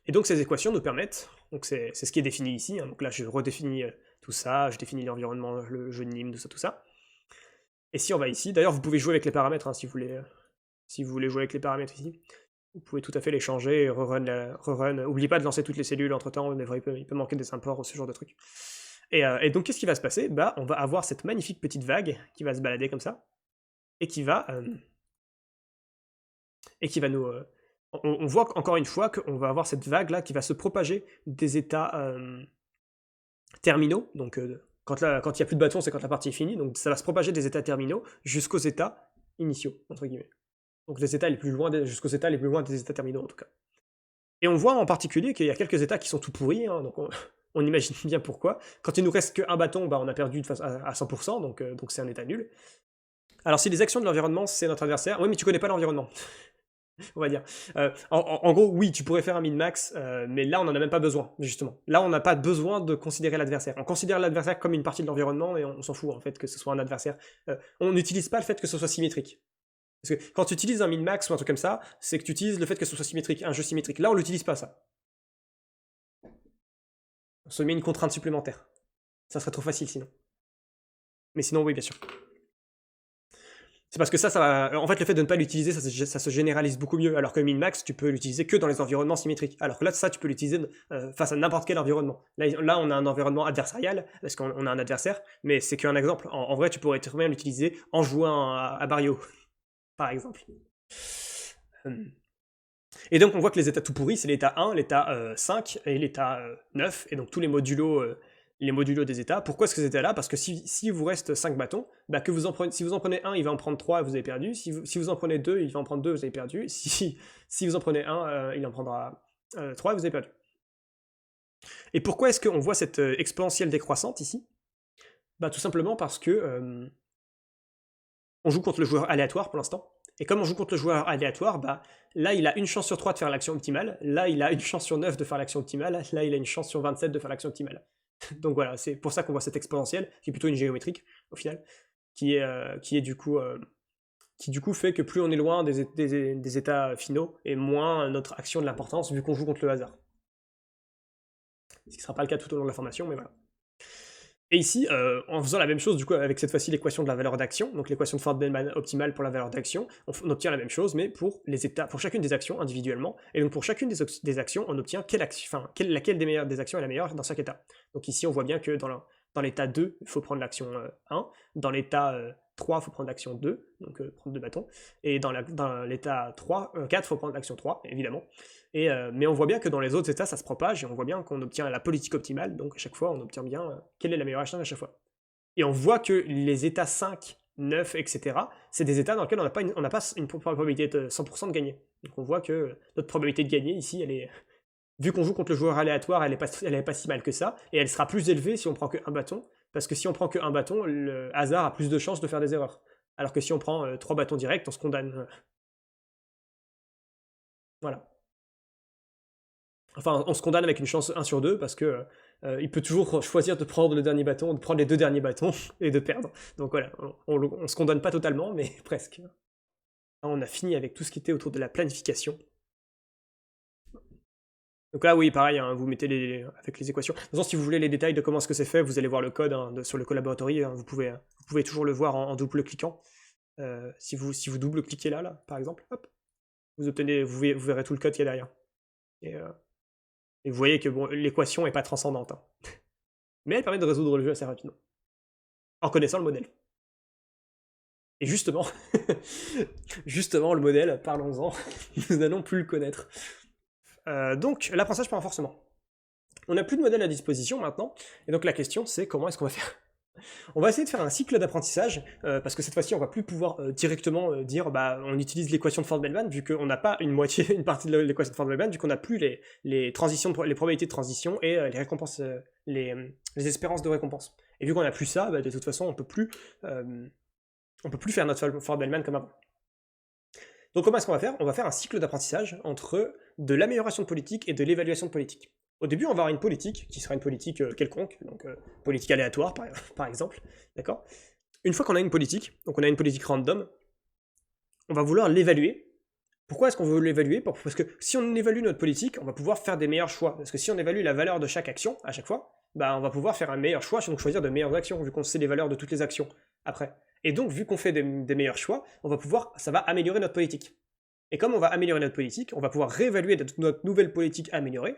Et donc ces équations nous permettent, donc c'est ce qui est défini ici, hein, donc là je redéfinis tout ça, je définis l'environnement, le jeu de Nîmes, tout ça. Et si on va ici, d'ailleurs vous pouvez jouer avec les paramètres hein, si vous voulez jouer avec les paramètres ici. Vous pouvez tout à fait les changer, rerun. N'oubliez pas de lancer toutes les cellules entre temps, il peut manquer des imports, ce genre de trucs. Et donc qu'est-ce qui va se passer? Bah on va avoir cette magnifique petite vague qui va se balader comme ça, et qui va nous... on voit encore une fois qu'on va avoir cette vague là qui va se propager des états terminaux, donc quand il n'y a plus de bâton, c'est quand la partie est finie, donc ça va se propager des états terminaux jusqu'aux états initiaux, entre guillemets. Donc les états les plus loin jusqu'aux états les plus loin des états terminaux en tout cas. Et on voit en particulier qu'il y a quelques états qui sont tout pourris, hein, donc on imagine bien pourquoi. Quand il nous reste qu'un bâton, bah, on a perdu à 100%, donc c'est un état nul. Alors si les actions de l'environnement c'est notre adversaire, oui mais tu connais pas l'environnement. On va dire. En gros, oui, tu pourrais faire un min-max, mais là, on n'en a même pas besoin, justement. Là, on n'a pas besoin de considérer l'adversaire. On considère l'adversaire comme une partie de l'environnement, et on s'en fout, en fait, que ce soit un adversaire. On n'utilise pas le fait que ce soit symétrique. Parce que quand tu utilises un min-max ou un truc comme ça, c'est que tu utilises le fait que ce soit symétrique, un jeu symétrique. Là, on l'utilise pas, ça. On se met une contrainte supplémentaire. Ça serait trop facile, sinon. Mais sinon, oui, bien sûr. C'est parce que ça va... En fait, le fait de ne pas l'utiliser, ça se généralise beaucoup mieux. Alors que min-max, tu peux l'utiliser que dans les environnements symétriques. Alors que là, ça, tu peux l'utiliser face à n'importe quel environnement. Là, on a un environnement adversarial, parce qu'on a un adversaire, mais c'est qu'un exemple. En vrai, tu pourrais très bien l'utiliser en jouant à Barrio, par exemple. Et donc, on voit que les états tout pourris, c'est l'état 1, l'état 5 et l'état 9, et donc tous les modulos des états. Pourquoi est-ce que c'était là? Parce que si vous reste 5 bâtons, bah si vous en prenez un, il va en prendre 3 et vous avez perdu. Si vous en prenez 2, il va en prendre 2, vous avez perdu. Si vous en prenez un, il en prendra 3 et vous avez perdu. Et pourquoi est-ce qu'on voit cette exponentielle décroissante ici? Bah tout simplement parce que on joue contre le joueur aléatoire pour l'instant. Et comme on joue contre le joueur aléatoire, bah là il a une chance sur 3 de faire l'action optimale, là il a une chance sur 9 de faire l'action optimale, là il a une chance sur 27 de faire l'action optimale. Donc voilà, c'est pour ça qu'on voit cette exponentielle, qui est plutôt une géométrique, au final, qui du coup fait que plus on est loin des états finaux, et moins notre action de l'importance, vu qu'on joue contre le hasard. Ce qui ne sera pas le cas tout au long de la formation, mais voilà. Et ici, en faisant la même chose, du coup, avec cette fois-ci l'équation de la valeur d'action, donc l'équation de Feynman optimale pour la valeur d'action, on obtient la même chose, mais pour les états, pour chacune des actions individuellement. Et donc pour chacune des actions, on obtient laquelle des actions est la meilleure dans chaque état. Donc ici, on voit bien que dans l'état 2, il faut prendre l'action 1, dans l'état 3, il faut prendre l'action 2, donc prendre 2 bâtons, et dans l'état 4, il faut prendre l'action 3, évidemment. Mais on voit bien que dans les autres états, ça se propage, et on voit bien qu'on obtient la politique optimale, donc à chaque fois, on obtient bien quelle est la meilleure action à chaque fois. Et on voit que les états 5, 9, etc., c'est des états dans lesquels on n'a pas une probabilité de 100% de gagner. Donc on voit que notre probabilité de gagner, ici, elle est... Vu qu'on joue contre le joueur aléatoire, elle est pas si mal que ça, et elle sera plus élevée si on prend qu'un bâton, parce que si on prend qu'un bâton, le hasard a plus de chances de faire des erreurs. Alors que si on prend 3 bâtons directs, on se condamne. Voilà. Enfin, on se condamne avec une chance 1 sur 2 parce que il peut toujours choisir de prendre le dernier bâton, de prendre les 2 derniers bâtons et de perdre. Donc voilà, on se condamne pas totalement, mais presque. On a fini avec tout ce qui était autour de la planification. Donc là, oui, pareil, hein, vous mettez avec les équations. De toute façon, si vous voulez les détails de comment est-ce que c'est fait, vous allez voir le code sur le Collaboratory. Hein, vous pouvez toujours le voir en double-cliquant. Si vous double-cliquez là, par exemple, hop, vous verrez tout le code qu'il y a derrière. Et vous voyez que bon, l'équation n'est pas transcendante. Hein. Mais elle permet de résoudre le jeu assez rapidement. En connaissant le modèle. Et justement, justement, le modèle, parlons-en, nous n'allons plus le connaître. Donc, l'apprentissage par renforcement. On n'a plus de modèle à disposition maintenant, et donc la question c'est comment est-ce qu'on va faire. On va essayer de faire un cycle d'apprentissage, parce que cette fois-ci on va plus pouvoir directement dire bah on utilise l'équation de Ford-Bellman, vu qu'on n'a pas une partie de l'équation de Ford-Bellman, vu qu'on n'a plus les probabilités de transition et les récompenses, les espérances de récompense. Et vu qu'on n'a plus ça, bah, de toute façon on peut plus faire notre Ford-Bellman comme avant. Donc comment est-ce qu'on va faire? On va faire un cycle d'apprentissage entre de l'amélioration de politique et de l'évaluation de politique. Au début, on va avoir une politique, qui sera une politique quelconque, donc politique aléatoire par exemple, d'accord? Une fois qu'on a une politique, donc on a une politique random, on va vouloir l'évaluer. Pourquoi est-ce qu'on veut l'évaluer? Parce que si on évalue notre politique, on va pouvoir faire des meilleurs choix. Parce que si on évalue la valeur de chaque action, à chaque fois, bah on va pouvoir faire un meilleur choix, donc choisir de meilleures actions, vu qu'on sait les valeurs de toutes les actions après. Et donc, vu qu'on fait des meilleurs choix, ça va améliorer notre politique. Et comme on va améliorer notre politique, on va pouvoir réévaluer notre nouvelle politique améliorée,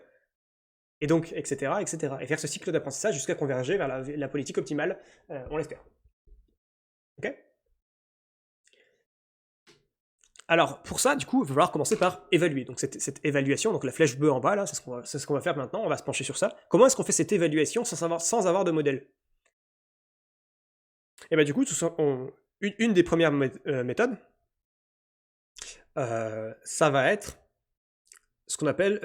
et donc, etc., etc. Et faire ce cycle d'apprentissage jusqu'à converger vers la politique optimale, on l'espère. Ok? Alors, pour ça, du coup, il va falloir commencer par évaluer. Donc, cette évaluation, donc la flèche bleue en bas, là, c'est ce qu'on va faire maintenant, on va se pencher sur ça. Comment est-ce qu'on fait cette évaluation sans avoir de modèle? Et bah, du coup, une des premières méthodes, ça va être ce qu'on appelle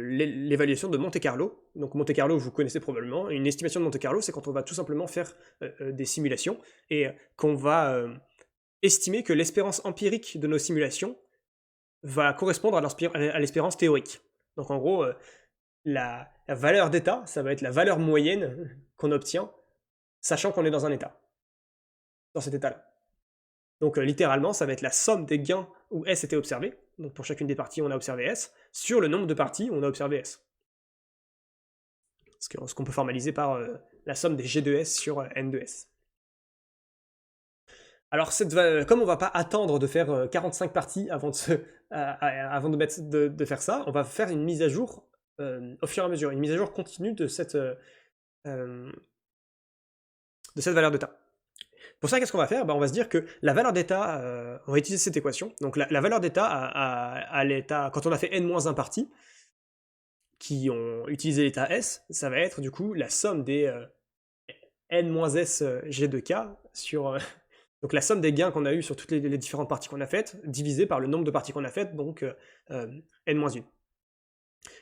l'évaluation de Monte-Carlo. Donc Monte-Carlo, vous connaissez probablement. Une estimation de Monte-Carlo, c'est quand on va tout simplement faire des simulations et qu'on va estimer que l'espérance empirique de nos simulations va correspondre à l'espérance théorique. Donc en gros, la valeur d'état, ça va être la valeur moyenne qu'on obtient, sachant qu'on est dans un état, dans cet état-là. Donc littéralement, ça va être la somme des gains où S était observé, donc pour chacune des parties on a observé S, sur le nombre de parties où on a observé S. Ce qu'on peut formaliser par la somme des G de S sur N de S. Alors comme on va pas attendre de faire 45 parties avant de faire ça, on va faire une mise à jour au fur et à mesure, une mise à jour continue de cette valeur d'état. Pour ça, qu'est-ce qu'on va faire? On va se dire que la valeur d'état, on va utiliser cette équation. Donc la valeur d'état à l'état, quand on a fait n-1 parties, qui ont utilisé l'état S, ça va être du coup la somme des n-s g de k sur... donc la somme des gains qu'on a eu sur toutes les différentes parties qu'on a faites, divisé par le nombre de parties qu'on a faites, donc n-1.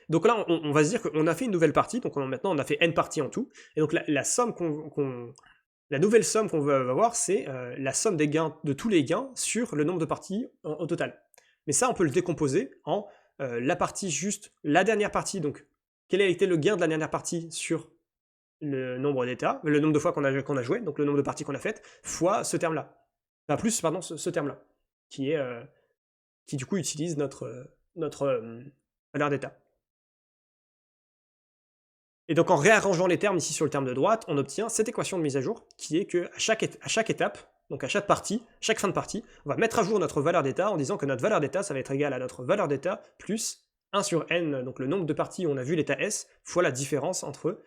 Donc là, on va se dire qu'on a fait une nouvelle partie, donc maintenant on a fait n parties en tout, et donc la somme la nouvelle somme qu'on va avoir, c'est la somme des gains, de tous les gains sur le nombre de parties au total. Mais ça, on peut le décomposer en la partie juste, la dernière partie, donc quel a été le gain de la dernière partie sur le nombre d'états, le nombre de fois qu'on a joué, donc le nombre de parties qu'on a faites, fois ce terme-là. Enfin, plus, pardon, ce terme-là, qui du coup utilise notre valeur d'état. Et donc en réarrangeant les termes ici sur le terme de droite, on obtient cette équation de mise à jour qui est qu'à chaque étape, donc à chaque partie, chaque fin de partie, on va mettre à jour notre valeur d'état en disant que notre valeur d'état, ça va être égal à notre valeur d'état plus 1 sur n, donc le nombre de parties où on a vu l'état S, fois la différence entre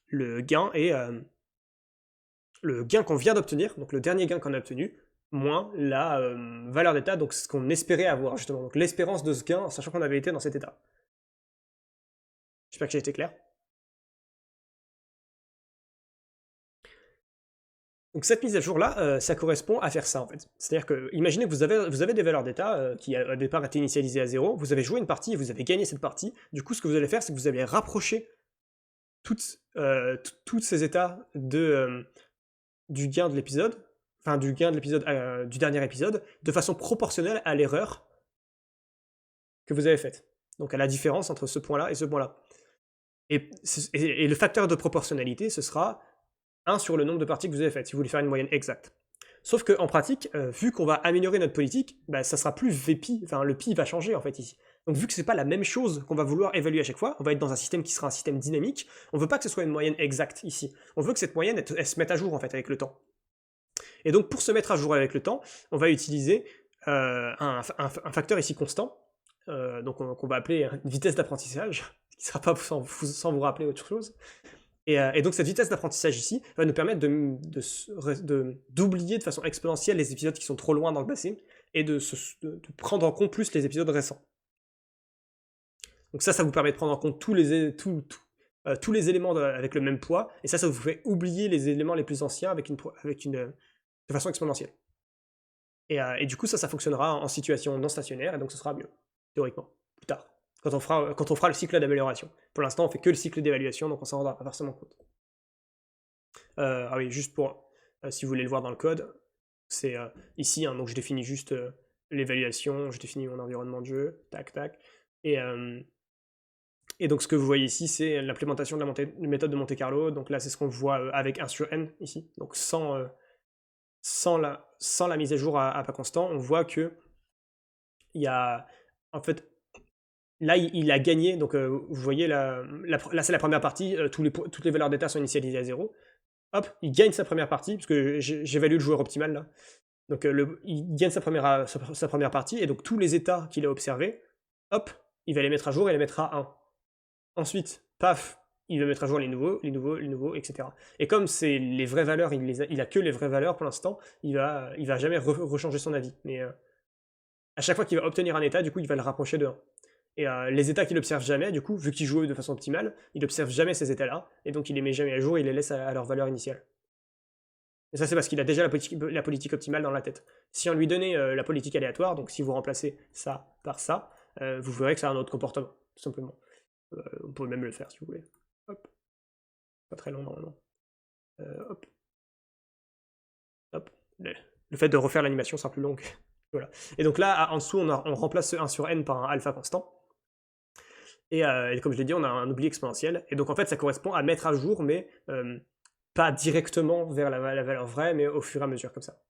le gain et le gain qu'on vient d'obtenir, donc le dernier gain qu'on a obtenu, moins la valeur d'état, donc ce qu'on espérait avoir justement, donc l'espérance de ce gain, en sachant qu'on avait été dans cet état. J'espère que j'ai été clair. Donc cette mise à jour-là, ça correspond à faire ça en fait. C'est-à-dire que, imaginez que vous avez des valeurs d'état qui au départ étaient initialisées à 0, vous avez joué une partie et vous avez gagné cette partie, du coup ce que vous allez faire c'est que vous allez rapprocher tous ces états du gain de l'épisode, enfin du gain de l'épisode du dernier épisode, de façon proportionnelle à l'erreur que vous avez faite. Donc à la différence entre ce point-là et ce point-là. Et le facteur de proportionnalité, ce sera 1 sur le nombre de parties que vous avez faites, si vous voulez faire une moyenne exacte. Sauf qu'en pratique, vu qu'on va améliorer notre politique, bah, ça sera plus VPI, enfin le pi va changer en fait ici. Donc vu que c'est pas la même chose qu'on va vouloir évaluer à chaque fois, on va être dans un système qui sera un système dynamique, on veut pas que ce soit une moyenne exacte ici. On veut que cette moyenne, elle se mette à jour en fait avec le temps. Et donc pour se mettre à jour avec le temps, on va utiliser un facteur ici constant, donc qu'on va appeler une vitesse d'apprentissage, qui ne sera pas sans vous rappeler autre chose. Et donc cette vitesse d'apprentissage ici va nous permettre d'oublier de façon exponentielle les épisodes qui sont trop loin dans le passé, et de prendre en compte plus les épisodes récents. Donc ça vous permet de prendre en compte tous les éléments avec le même poids, et ça vous fait oublier les éléments les plus anciens de façon exponentielle. Et du coup, ça fonctionnera en situation non stationnaire, et donc ce sera mieux, théoriquement, plus tard, quand on fera le cycle d'amélioration. Pour l'instant, on fait que le cycle d'évaluation, donc on s'en rendra pas forcément compte. Ah oui, juste pour, si vous voulez le voir dans le code, c'est ici, hein, donc je définis juste l'évaluation, je définis mon environnement de jeu, tac, tac, et donc ce que vous voyez ici, c'est l'implémentation de la méthode de Monte Carlo, donc là c'est ce qu'on voit avec 1 sur n, ici, donc sans la mise à jour à pas constant, on voit que il y a, en fait, là il a gagné, donc vous voyez là c'est la première partie, toutes les valeurs d'état sont initialisées à 0, hop, il gagne sa première partie, parce que j'évalue le joueur optimal là, donc il gagne sa première partie, et donc tous les états qu'il a observés, hop, il va les mettre à jour et les mettre à 1. Ensuite, paf, il va mettre à jour les nouveaux, etc. Et comme c'est les vraies valeurs, il a que les vraies valeurs pour l'instant, il va jamais rechanger son avis. Mais à chaque fois qu'il va obtenir un état, du coup, il va le rapprocher de 1. Et les états qu'il observe jamais, du coup, vu qu'il joue de façon optimale, il observe jamais ces états-là, et donc il les met jamais à jour, il les laisse à leur valeur initiale. Et ça, c'est parce qu'il a déjà la politique optimale dans la tête. Si on lui donnait la politique aléatoire, donc si vous remplacez ça par ça, vous verrez que ça a un autre comportement, tout simplement. On peut même le faire si vous voulez. Hop. Pas très long normalement. Hop. Hop. Le fait de refaire l'animation sera plus long. Voilà. Et donc là, en dessous, on remplace ce 1 sur n par un alpha constant. Et comme je l'ai dit, on a un oubli exponentiel. Et donc en fait, ça correspond à mettre à jour, mais pas directement vers la valeur vraie, mais au fur et à mesure, comme ça.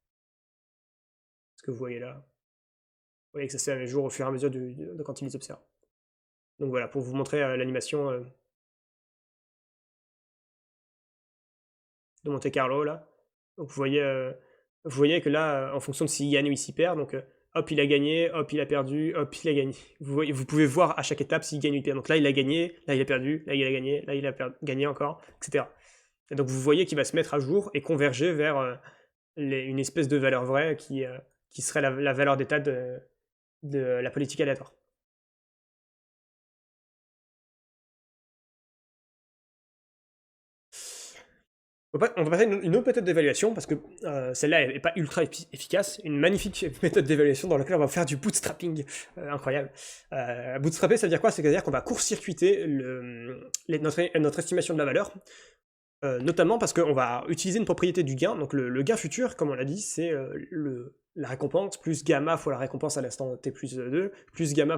Ce que vous voyez là. Vous voyez que ça se fait à jour au fur et à mesure de quand il les observe. Donc voilà, pour vous montrer l'animation de Monte Carlo, là. Donc vous voyez que là, en fonction de s'il gagne ou s'il perd, donc hop, il a gagné, hop, il a perdu, hop, il a gagné. Vous pouvez voir à chaque étape s'il gagne ou il perd. Donc là, il a gagné, là, il a perdu, là, il a gagné, là, il a gagné encore, etc. Et donc vous voyez qu'il va se mettre à jour et converger vers une espèce de valeur vraie qui serait la valeur d'état de la politique aléatoire. On va passer à une autre méthode d'évaluation, parce que celle-là n'est pas ultra efficace. Une magnifique méthode d'évaluation dans laquelle on va faire du bootstrapping incroyable. Bootstrapper, ça veut dire quoi? C'est-à-dire qu'on va court-circuiter notre estimation de la valeur, notamment parce qu'on va utiliser une propriété du gain. Donc le gain futur, comme on l'a dit, c'est la récompense plus gamma fois la récompense à l'instant t plus 2, plus gamma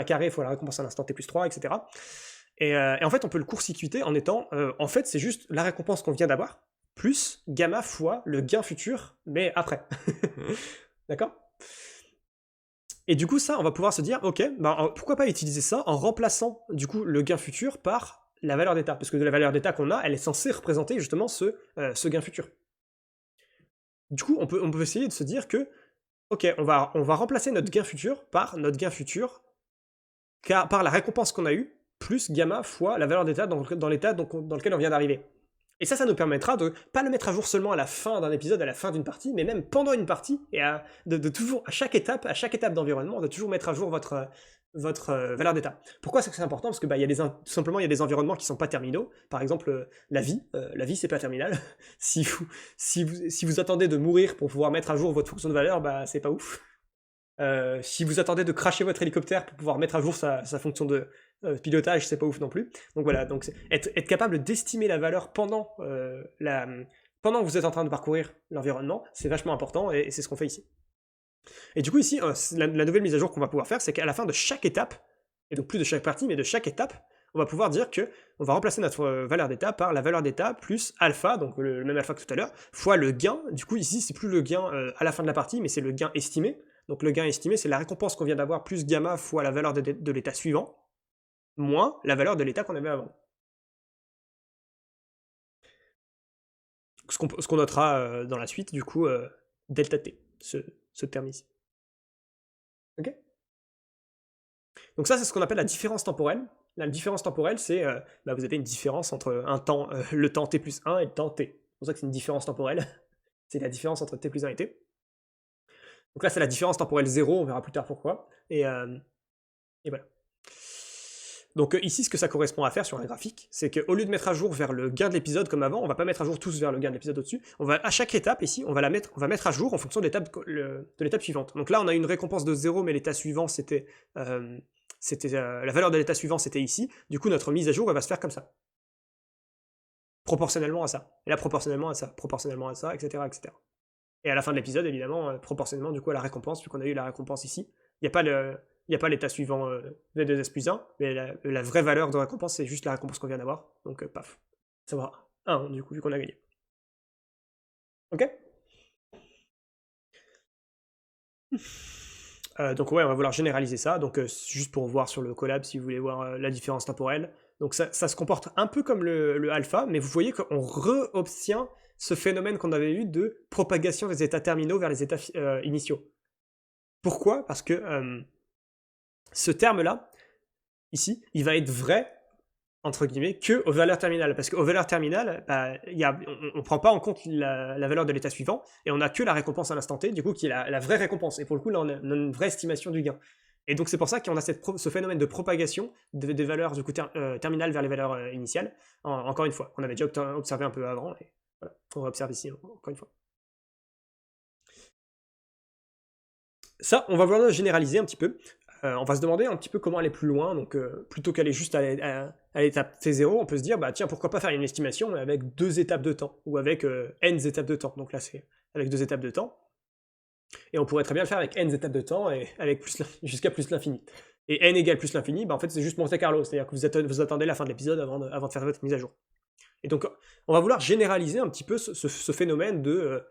carré fois la récompense à l'instant t plus 3, etc. Et en fait, on peut le court-circuiter en étant... en fait, c'est juste la récompense qu'on vient d'avoir, plus gamma fois le gain futur, mais après. D'accord? Et du coup, ça, on va pouvoir se dire, ok, bah, pourquoi pas utiliser ça en remplaçant du coup le gain futur par la valeur d'état, parce que la valeur d'état qu'on a, elle est censée représenter justement ce gain futur. Du coup, on peut essayer de se dire que, ok, on va remplacer notre gain futur par notre gain futur, par la récompense qu'on a eue, plus gamma fois la valeur d'état dans l'état dans lequel on vient d'arriver. Et ça nous permettra de pas le mettre à jour seulement à la fin d'un épisode, à la fin d'une partie, mais même pendant une partie, et de toujours, à chaque étape d'environnement, de toujours mettre à jour votre valeur d'état. Pourquoi c'est important? Parce que bah, tout simplement, il y a des environnements qui sont pas terminaux. Par exemple, la vie, c'est pas terminal. Si vous attendez de mourir pour pouvoir mettre à jour votre fonction de valeur, bah, c'est pas ouf. Si vous attendez de crasher votre hélicoptère pour pouvoir mettre à jour sa fonction de pilotage, c'est pas ouf non plus. Donc voilà, donc être capable d'estimer la valeur pendant que vous êtes en train de parcourir l'environnement, c'est vachement important et c'est ce qu'on fait ici. Et du coup ici, la nouvelle mise à jour qu'on va pouvoir faire, c'est qu'à la fin de chaque étape, et donc plus de chaque partie, mais de chaque étape, on va pouvoir dire que on va remplacer notre valeur d'état par la valeur d'état plus alpha, donc le même alpha que tout à l'heure, fois le gain. Du coup ici, c'est plus le gain à la fin de la partie, mais c'est le gain estimé. Donc le gain estimé, c'est la récompense qu'on vient d'avoir plus gamma fois la valeur de l'état suivant, moins la valeur de l'état qu'on avait avant. Ce qu'on notera dans la suite, du coup, delta t, ce terme ici. Ok? Donc ça, c'est ce qu'on appelle la différence temporelle. La différence temporelle, c'est, bah, vous avez une différence entre le temps t plus 1 et le temps t. C'est pour ça que c'est une différence temporelle. C'est la différence entre t plus 1 et t. Donc là, c'est la différence temporelle 0, on verra plus tard pourquoi. Et voilà. Donc ici, ce que ça correspond à faire sur un graphique, c'est qu'au lieu de mettre à jour vers le gain de l'épisode comme avant, on va pas mettre à jour tous vers le gain de l'épisode au-dessus. On va à chaque étape ici, on va mettre à jour en fonction de l'étape suivante. Donc là, on a une récompense de 0, mais l'état suivant c'était la valeur de l'état suivant c'était ici. Du coup, notre mise à jour elle va se faire comme ça, proportionnellement à ça. Et là, proportionnellement à ça, etc., etc. Et à la fin de l'épisode, évidemment, proportionnellement du coup à la récompense, vu qu'on a eu la récompense ici. Il n'y a pas l'état suivant V2S plus 1, mais la vraie valeur de récompense, c'est juste la récompense qu'on vient d'avoir. Donc, paf. Ça va 1, du coup, vu qu'on a gagné. Ok? Donc ouais, on va vouloir généraliser ça. Donc juste pour voir sur le collab, si vous voulez voir la différence temporelle. Donc ça se comporte un peu comme le alpha, mais vous voyez qu'on re-obtient ce phénomène qu'on avait eu de propagation des états terminaux vers les états initiaux. Pourquoi? Parce que ce terme-là, ici, il va être vrai, entre guillemets, que aux valeurs terminales. Parce qu'aux valeurs terminales, bah, on ne prend pas en compte la valeur de l'état suivant, et on n'a que la récompense à l'instant T, du coup, qui est la vraie récompense. Et pour le coup, là, on a une vraie estimation du gain. Et donc, c'est pour ça qu'on a ce phénomène de propagation des valeurs du coup, terminales vers les valeurs initiales, encore une fois, qu'on avait déjà observé un peu avant, et voilà, on va observer ici, encore une fois. Ça, on va vouloir généraliser un petit peu. On va se demander un petit peu comment aller plus loin. Donc, plutôt qu'aller juste à l'étape T0, on peut se dire, bah tiens, pourquoi pas faire une estimation avec 2 étapes de temps, ou avec n étapes de temps. Donc là, c'est avec 2 étapes de temps. Et on pourrait très bien le faire avec n étapes de temps, et avec jusqu'à plus l'infini. Et n égale plus l'infini, bah en fait, c'est juste Monte Carlo. C'est-à-dire que vous attendez la fin de l'épisode avant de faire votre mise à jour. Et donc, on va vouloir généraliser un petit peu ce phénomène de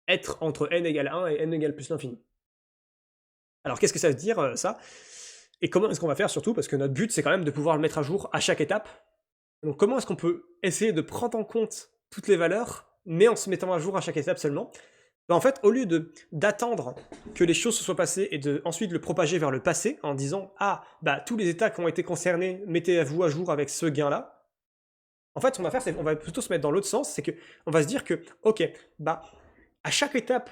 être entre n égale 1 et n égale plus l'infini. Alors qu'est-ce que ça veut dire ça? Et comment est-ce qu'on va faire surtout? Parce que notre but c'est quand même de pouvoir le mettre à jour à chaque étape. Donc comment est-ce qu'on peut essayer de prendre en compte toutes les valeurs, mais en se mettant à jour à chaque étape seulement? Ben, en fait, au lieu d'attendre que les choses se soient passées et de ensuite le propager vers le passé en disant ah bah tous les états qui ont été concernés, mettez-vous à jour avec ce gain-là. En fait, ce qu'on va faire, c'est qu'on va plutôt se mettre dans l'autre sens, c'est que on va se dire que ok bah à chaque étape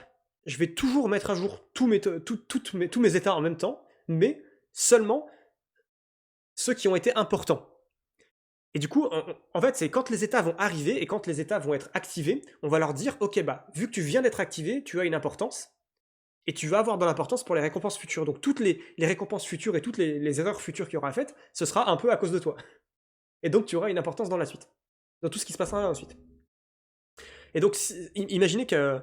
je vais toujours mettre à jour tous mes états en même temps, mais seulement ceux qui ont été importants. Et du coup, en fait, c'est quand les états vont arriver et quand les états vont être activés, on va leur dire, ok, bah, vu que tu viens d'être activé, tu as une importance, et tu vas avoir de l'importance pour les récompenses futures. Donc toutes les récompenses futures et toutes les erreurs futures qu'il y aura faites, ce sera un peu à cause de toi. Et donc tu auras une importance dans la suite, dans tout ce qui se passera ensuite. Et donc, imaginez qu'un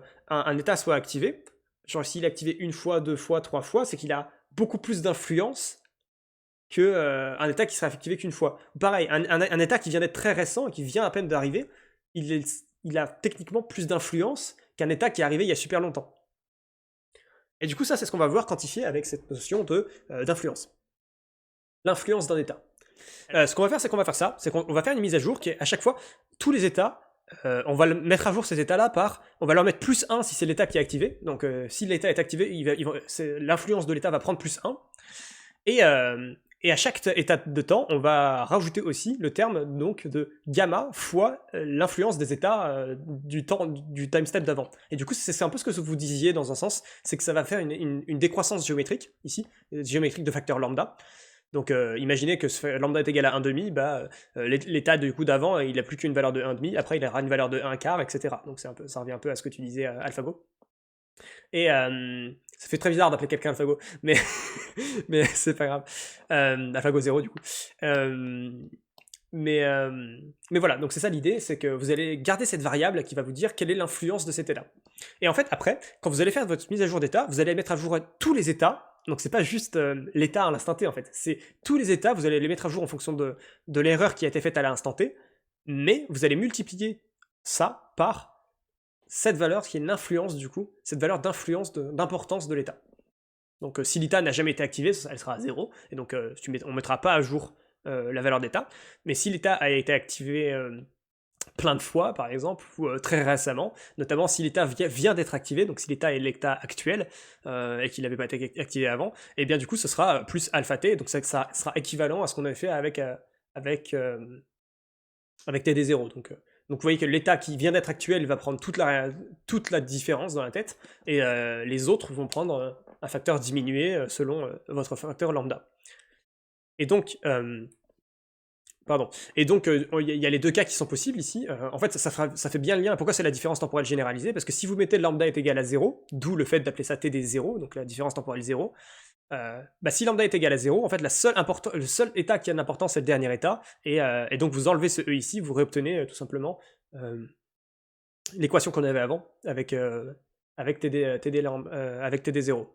état soit activé. Genre, s'il est activé une fois, 2 fois, 3 fois, c'est qu'il a beaucoup plus d'influence qu'un état qui sera activé qu'une fois. Pareil, un état qui vient d'être très récent et qui vient à peine d'arriver, il a techniquement plus d'influence qu'un état qui est arrivé il y a super longtemps. Et du coup, ça, c'est ce qu'on va voir quantifier avec cette notion d'influence. L'influence d'un état. Ce qu'on va faire, c'est qu'on va faire ça, c'est qu'on va faire une mise à jour qui est à chaque fois, tous les états, on va mettre à jour ces états-là par, on va leur mettre plus 1 si c'est l'état qui est activé, donc si l'état est activé, l'influence de l'état va prendre plus 1, et à chaque état de temps, on va rajouter aussi le terme donc de gamma fois l'influence des états du time step d'avant. Et du coup, c'est un peu ce que vous disiez dans un sens, c'est que ça va faire une décroissance géométrique, ici, géométrique de facteur lambda. Donc imaginez que lambda est égal à 1,5, bah, l'état du coup d'avant, il n'a plus qu'une valeur de 1,5, après il aura une valeur de 1 quart, etc. Donc ça revient un peu à ce que tu disais, AlphaGo. Et ça fait très bizarre d'appeler quelqu'un AlphaGo, mais, mais c'est pas grave. AlphaGo 0 du coup. Mais voilà, donc c'est ça l'idée, c'est que vous allez garder cette variable qui va vous dire quelle est l'influence de cet état. Et en fait, après, quand vous allez faire votre mise à jour d'état, vous allez mettre à jour tous les états. Donc c'est pas juste l'état à l'instant T en fait, c'est tous les états, vous allez les mettre à jour en fonction de l'erreur qui a été faite à l'instant T, mais vous allez multiplier ça par cette valeur qui est l'influence du coup, cette valeur d'influence, d'importance de l'état. Donc si l'état n'a jamais été activé, elle sera à 0, et donc on ne mettra pas à jour la valeur d'état, mais si l'état a été activé plein de fois, par exemple, ou très récemment, notamment si l'état vient d'être activé, donc si l'état est l'état actuel et qu'il n'avait pas été activé avant, et bien du coup ce sera plus alpha t, donc ça sera équivalent à ce qu'on avait fait avec TD0. Donc vous voyez que l'état qui vient d'être actuel va prendre toute la différence dans la tête, et les autres vont prendre un facteur diminué selon votre facteur lambda. Et donc, il y a les deux cas qui sont possibles ici. En fait, ça fait bien le lien. Pourquoi c'est la différence temporelle généralisée? Parce que si vous mettez lambda est égal à 0, d'où le fait d'appeler ça TD0, donc la différence temporelle 0, si lambda est égal à 0, en fait, le seul état qui a d'importance, c'est le dernier état, et donc vous enlevez ce E ici, vous réobtenez tout simplement l'équation qu'on avait avant, avec TD0,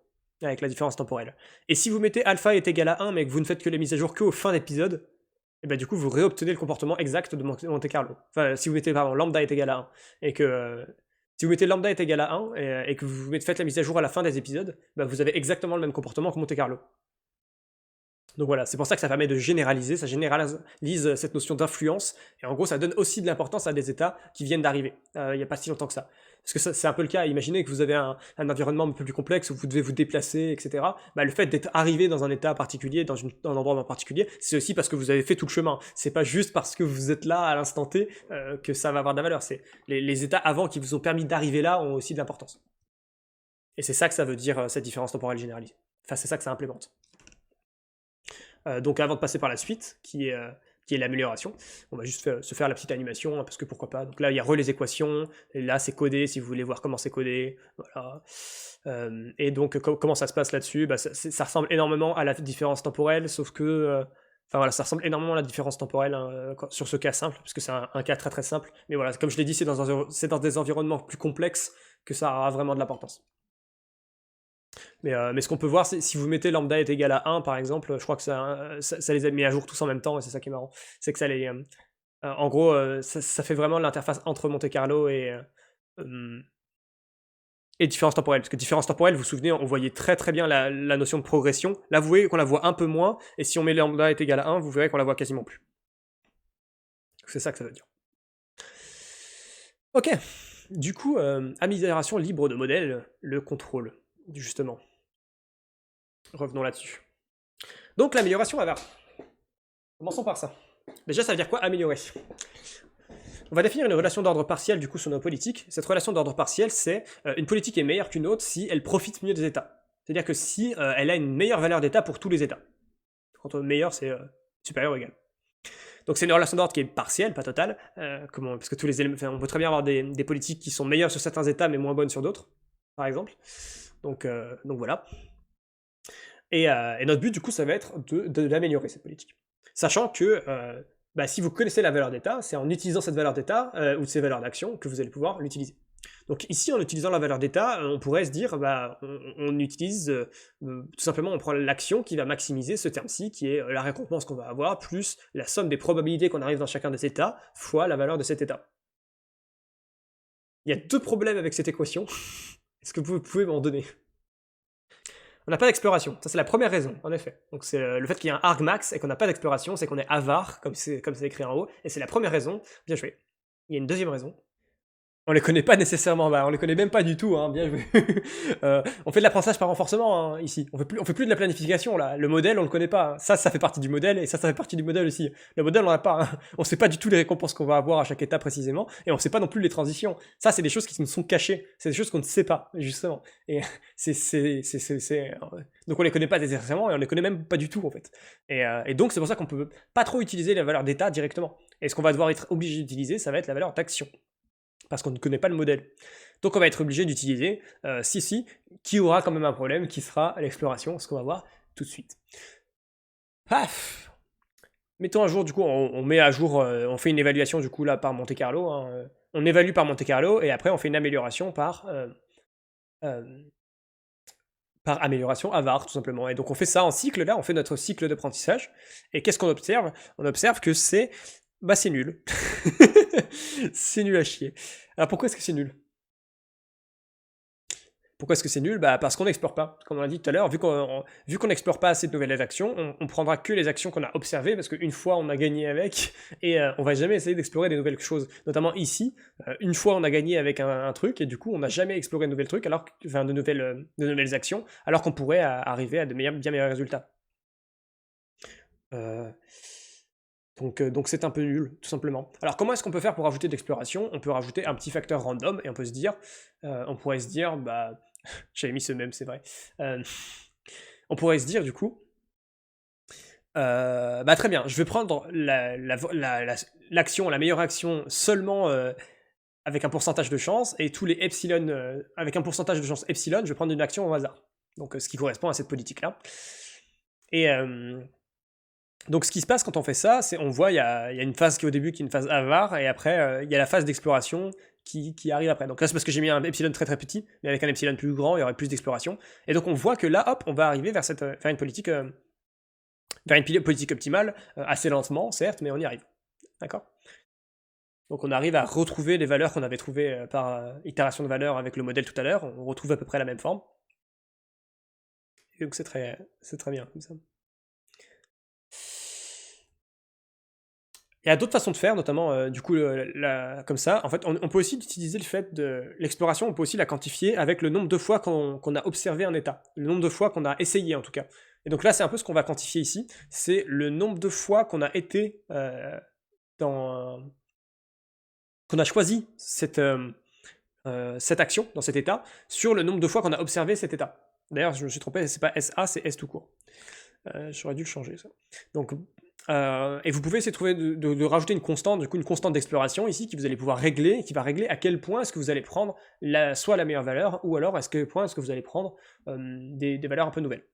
avec la différence temporelle. Et si vous mettez alpha est égal à 1, mais que vous ne faites que les mises à jour qu'au fin d'épisode, et du coup, vous réobtenez le comportement exact de Monte Carlo. Enfin, si vous mettez, lambda est égal à 1, et que si vous mettez lambda est égal à 1, et que vous faites la mise à jour à la fin des épisodes, vous avez exactement le même comportement que Monte Carlo. Donc voilà, c'est pour ça que ça permet de généraliser, ça généralise cette notion d'influence, et en gros ça donne aussi de l'importance à des états qui viennent d'arriver, il n'y a pas si longtemps que ça. Parce que c'est un peu le cas, imaginez que vous avez un environnement un peu plus complexe, où vous devez vous déplacer, etc. Le fait d'être arrivé dans un état particulier, dans un endroit en particulier, c'est aussi parce que vous avez fait tout le chemin. C'est pas juste parce que vous êtes là à l'instant T que ça va avoir de la valeur. C'est les états avant qui vous ont permis d'arriver là ont aussi de l'importance. Et c'est ça que ça veut dire, cette différence temporelle généralisée. Enfin, c'est ça que ça implémente. Donc avant de passer par la suite, qui est l'amélioration, on va juste se faire la petite animation, parce que pourquoi pas. Donc là, il y a les équations, et là, c'est codé, si vous voulez voir comment c'est codé, voilà. Et donc, comment ça se passe là-dessus? Ça ressemble énormément à la différence temporelle, sauf que... Enfin voilà, ça ressemble énormément à la différence temporelle sur ce cas simple, parce que c'est un cas très très simple. Mais voilà, comme je l'ai dit, c'est dans des environnements plus complexes que ça aura vraiment de l'importance. Mais ce qu'on peut voir, c'est si vous mettez lambda est égal à 1, par exemple, je crois que ça les a mis à jour tous en même temps, et c'est ça qui est marrant. C'est que ça les... en gros, ça fait vraiment l'interface entre Monte Carlo et différence temporelle. Parce que différence temporelle, vous vous souvenez, on voyait très très bien la notion de progression. Là, vous voyez qu'on la voit un peu moins, et si on met lambda est égal à 1, vous verrez qu'on la voit quasiment plus. C'est ça que ça veut dire. Ok, du coup, amélioration libre de modèle, le contrôle, justement. Revenons là-dessus. Donc l'amélioration va. Commençons par ça. Déjà, ça veut dire quoi améliorer? On va définir une relation d'ordre partiel du coup sur nos politiques. Cette relation d'ordre partiel, c'est une politique est meilleure qu'une autre si elle profite mieux des états. C'est-à-dire que si elle a une meilleure valeur d'état pour tous les états. Quand meilleur, c'est supérieur ou égal. Donc c'est une relation d'ordre qui est partielle, pas totale, parce que tous les éléments, on peut très bien avoir des politiques qui sont meilleures sur certains états mais moins bonnes sur d'autres, par exemple. Donc voilà. Et notre but, du coup, ça va être d'améliorer cette politique. Sachant que si vous connaissez la valeur d'état, c'est en utilisant cette valeur d'état ou ces valeurs d'action que vous allez pouvoir l'utiliser. Donc ici, en utilisant la valeur d'état, on pourrait se dire, on utilise, tout simplement, on prend l'action qui va maximiser ce terme-ci, qui est la récompense qu'on va avoir, plus la somme des probabilités qu'on arrive dans chacun des états, fois la valeur de cet état. Il y a deux problèmes avec cette équation. Est-ce que vous pouvez m'en donner? On n'a pas d'exploration. Ça, c'est la première raison, en effet. Donc, c'est le fait qu'il y ait un argmax et qu'on n'a pas d'exploration, c'est qu'on est avare, comme c'est écrit en haut. Et c'est la première raison. Bien joué. Il y a une deuxième raison. On les connaît pas nécessairement, on les connaît même pas du tout, hein, bien joué. On fait de l'apprentissage par renforcement, hein, ici. On fait plus de la planification, là. Le modèle, on le connaît pas. Ça fait partie du modèle, et ça fait partie du modèle aussi. Le modèle, on l'a pas. Hein. On sait pas du tout les récompenses qu'on va avoir à chaque étape précisément, et on sait pas non plus les transitions. Ça, c'est des choses qui nous sont cachées. C'est des choses qu'on ne sait pas, justement. Et donc on les connaît pas nécessairement, et on les connaît même pas du tout, en fait. Et donc, c'est pour ça qu'on peut pas trop utiliser la valeur d'état directement. Et ce qu'on va devoir être obligé d'utiliser, ça va être la valeur d'action. Parce qu'on ne connaît pas le modèle. Donc on va être obligé d'utiliser si, qui aura quand même un problème, qui sera l'exploration, ce qu'on va voir tout de suite. Paf. Mettons à jour, du coup, on met à jour, on fait une évaluation, du coup, là, par Monte Carlo. Hein, on évalue par Monte Carlo, et après on fait une amélioration par amélioration avare, tout simplement. Et donc on fait ça en cycle, là, on fait notre cycle d'apprentissage. Et qu'est-ce qu'on observe? On observe que c'est nul. C'est nul à chier. Alors pourquoi est-ce que c'est nul? Pourquoi est-ce que c'est nul? Parce qu'on n'explore pas. Comme on l'a dit tout à l'heure, vu qu'on n'explore pas assez de nouvelles actions, on prendra que les actions qu'on a observées, parce qu'une fois on a gagné avec, et on va jamais essayer d'explorer des nouvelles choses. Notamment ici, une fois on a gagné avec un truc, et du coup on n'a jamais exploré de nouvelles trucs, de nouvelles actions, alors qu'on pourrait arriver à bien meilleurs résultats. Donc c'est un peu nul, tout simplement. Alors comment est-ce qu'on peut faire pour rajouter de l'exploration? On peut rajouter un petit facteur random, et on pourrait se dire, j'avais mis ce même, c'est vrai. On pourrait se dire, du coup, très bien, je vais prendre l'action, la meilleure action seulement avec un pourcentage de chance, et tous les epsilon, avec un pourcentage de chance epsilon, je vais prendre une action au hasard. Donc ce qui correspond à cette politique-là. Et donc ce qui se passe quand on fait ça, c'est on voit il y a une phase qui est au début qui est une phase avare, et après il y a la phase d'exploration qui arrive après. Donc là c'est parce que j'ai mis un epsilon très très petit, mais avec un epsilon plus grand il y aurait plus d'exploration. Et donc on voit que là hop on va arriver vers une politique optimale, assez lentement certes, mais on y arrive. D'accord? Donc on arrive à retrouver les valeurs qu'on avait trouvées par itération de valeurs avec le modèle tout à l'heure, on retrouve à peu près la même forme. Et donc c'est très bien comme ça. Il y a d'autres façons de faire, notamment du coup comme ça. En fait, on peut aussi utiliser le fait de l'exploration, on peut aussi la quantifier avec le nombre de fois qu'on a observé un état, le nombre de fois qu'on a essayé en tout cas. Et donc là, c'est un peu ce qu'on va quantifier ici, c'est le nombre de fois qu'on a été qu'on a choisi cette action dans cet état sur le nombre de fois qu'on a observé cet état. D'ailleurs, je me suis trompé, c'est pas SA, c'est S tout court. J'aurais dû le changer ça. Donc et vous pouvez essayer de rajouter une constante, du coup une constante d'exploration ici, qui vous allez pouvoir régler, qui va régler à quel point est-ce que vous allez prendre soit la meilleure valeur, ou alors à quel point est-ce que vous allez prendre des valeurs un peu nouvelles.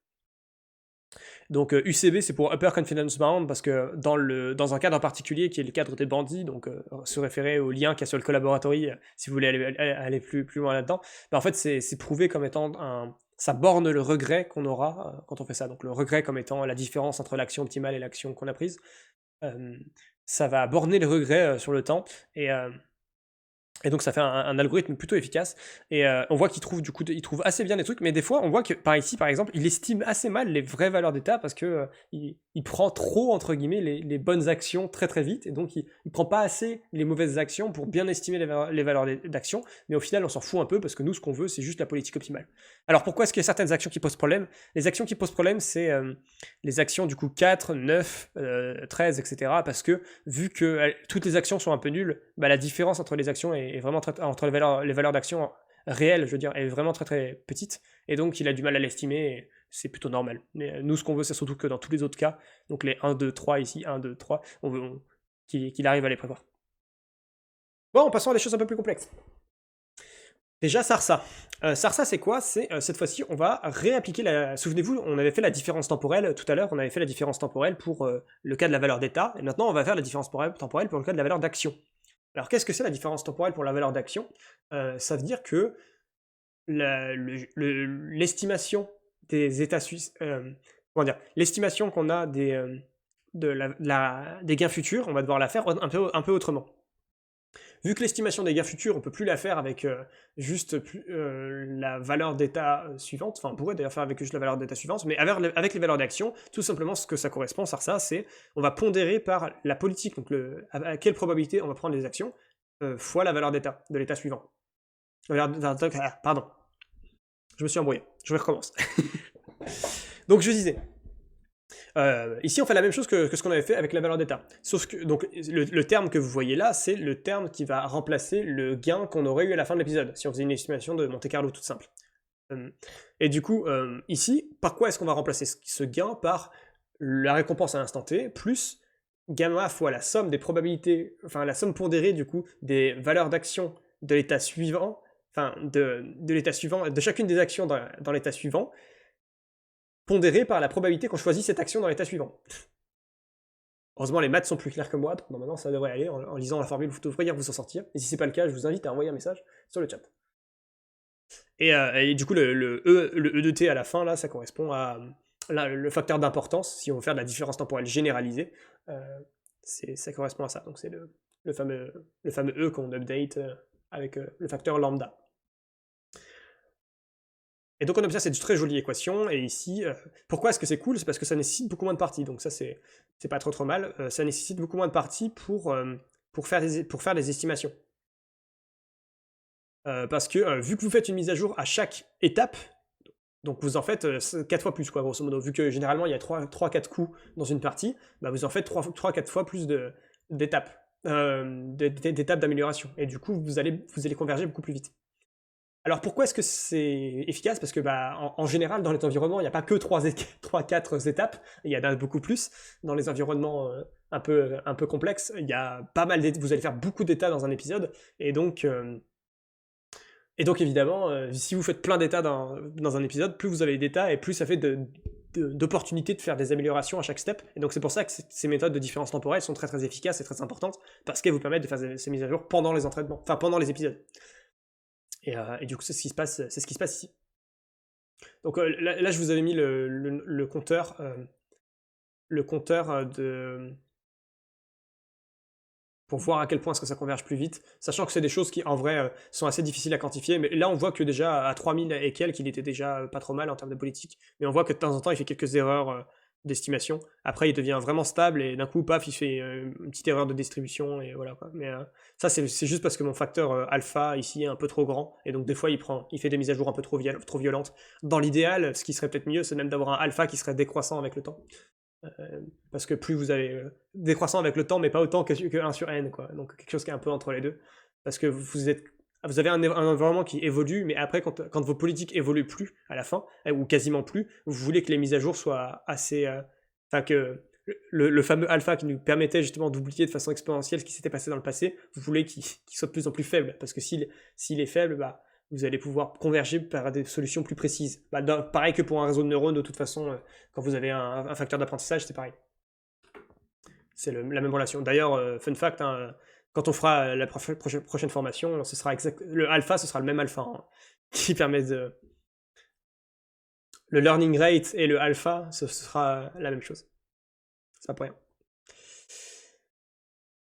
Donc UCB c'est pour Upper Confidence Bound, parce que dans un cadre en particulier qui est le cadre des bandits, donc se référer au lien qu'il y a sur le Collaboratory si vous voulez aller plus loin là-dedans, en fait c'est prouvé comme étant ça borne le regret qu'on aura quand on fait ça. Donc le regret comme étant la différence entre l'action optimale et l'action qu'on a prise. Ça va borner le regret sur le temps, et donc ça fait un algorithme plutôt efficace, et on voit qu'il trouve assez bien des trucs, mais des fois on voit que par ici par exemple il estime assez mal les vraies valeurs d'état, parce que il prend trop entre guillemets les bonnes actions très très vite, et donc il prend pas assez les mauvaises actions pour bien estimer les valeurs d'action, mais au final on s'en fout un peu, parce que nous ce qu'on veut c'est juste la politique optimale. Alors pourquoi est-ce qu'il y a certaines actions qui posent problème? Les actions qui posent problème, c'est les actions du coup 4, 9, 13, etc. Parce que vu que toutes les actions sont un peu nulles, la différence entre les actions est vraiment entre les valeurs d'action réelles, je veux dire, est vraiment très très petite, et donc il a du mal à l'estimer, et c'est plutôt normal. Mais nous ce qu'on veut, c'est surtout que dans tous les autres cas, donc les 1, 2, 3 ici, 1, 2, 3, on veut qu'il arrive à les prévoir. Bon, passons à des choses un peu plus complexes. Déjà, Sarsa. Sarsa, c'est quoi? C'est cette fois-ci, on va réappliquer Souvenez-vous, on avait fait la différence temporelle tout à l'heure, on avait fait la différence temporelle pour le cas de la valeur d'état, et maintenant on va faire la différence temporelle pour le cas de la valeur d'action. Alors qu'est-ce que c'est la différence temporelle pour la valeur d'action? Ça veut dire que l'estimation des états suisses, l'estimation qu'on a des gains futurs, on va devoir la faire un peu autrement. vu que l'estimation des gains futurs, on peut plus la faire avec juste la valeur d'état suivante, enfin on pourrait d'ailleurs faire avec juste la valeur d'état suivante, mais avec les valeurs d'action, tout simplement ce que ça correspond à ça, c'est on va pondérer par la politique, donc à quelle probabilité on va prendre les actions, fois la valeur d'état de l'état suivant. Pardon, je me suis embrouillé, je recommence. Donc je disais, ici on fait la même chose que ce qu'on avait fait avec la valeur d'état. Sauf que donc, le terme que vous voyez là, c'est le terme qui va remplacer le gain qu'on aurait eu à la fin de l'épisode, si on faisait une estimation de Monte Carlo toute simple. Et du coup, ici, par quoi est-ce qu'on va remplacer ce gain? Par la récompense à l'instant T, plus gamma fois la somme des probabilités, enfin la somme pondérée du coup des valeurs d'action de l'état suivant, enfin de l'état suivant, de chacune des actions dans l'état suivant, pondéré par la probabilité qu'on choisit cette action dans l'état suivant. Heureusement, les maths sont plus clairs que moi, donc normalement ça devrait aller. En lisant la formule, vous devriez vous en sortir. Et si c'est pas le cas, je vous invite à envoyer un message sur le chat. Et du coup, le E de T à la fin, là, ça correspond à le facteur d'importance. Si on veut faire de la différence temporelle généralisée, ça correspond à ça. Donc c'est le fameux E qu'on update avec le facteur lambda. Et donc on obtient cette très jolie équation, et ici, pourquoi est-ce que c'est cool? C'est parce que ça nécessite beaucoup moins de parties, donc ça c'est pas trop mal, ça nécessite beaucoup moins de parties pour faire des estimations. Parce que vu que vous faites une mise à jour à chaque étape, donc vous en faites 4 fois plus, quoi, grosso modo, vu que généralement il y a 3-4 coups dans une partie, bah vous en faites 3-4 fois plus d'étapes d'amélioration, et du coup vous allez converger beaucoup plus vite. Alors pourquoi est-ce que c'est efficace? Parce que en général, dans les environnements, il n'y a pas que 3-4 étapes, il y en a beaucoup plus. Dans les environnements un peu complexes, il y a pas mal vous allez faire beaucoup d'états dans un épisode, et donc évidemment, si vous faites plein d'états dans un épisode, plus vous avez d'états, et plus ça fait d'opportunités de faire des améliorations à chaque step. Et donc c'est pour ça que ces méthodes de différence temporelle sont très très efficaces et très importantes, parce qu'elles vous permettent de faire ces mises à jour pendant les entraînements, enfin pendant les épisodes. Et du coup, c'est ce qui se passe ici. Donc là, je vous avais mis le compteur, pour voir à quel point est-ce que ça converge plus vite, sachant que c'est des choses qui, en vrai, sont assez difficiles à quantifier, mais là, on voit que déjà, à 3000 et quelques, il était déjà pas trop mal en termes de politique, mais on voit que de temps en temps, il fait quelques erreurs d'estimation. Après, il devient vraiment stable, et d'un coup, paf, il fait une petite erreur de distribution, et voilà, quoi. Mais ça, c'est juste parce que mon facteur alpha, ici, est un peu trop grand, et donc des fois, il fait des mises à jour un peu trop violentes. Dans l'idéal, ce qui serait peut-être mieux, c'est même d'avoir un alpha qui serait décroissant avec le temps. Parce que plus vous avez décroissant avec le temps, mais pas autant que 1 sur n, quoi. Donc quelque chose qui est un peu entre les deux. Parce que vous avez un environnement qui évolue, mais après, quand vos politiques évoluent plus à la fin, ou quasiment plus, vous voulez que les mises à jour soient assez... Enfin, que le fameux alpha qui nous permettait justement d'oublier de façon exponentielle ce qui s'était passé dans le passé, vous voulez qu'il soit de plus en plus faible. Parce que s'il est faible, vous allez pouvoir converger par des solutions plus précises. Pareil que pour un réseau de neurones, de toute façon, quand vous avez un facteur d'apprentissage, c'est pareil. C'est la même relation. D'ailleurs, fun fact, hein, quand on fera la prochaine formation, le alpha, ce sera le même alpha, hein, qui permet de... Le learning rate et le alpha, ce sera la même chose. C'est pas pour rien.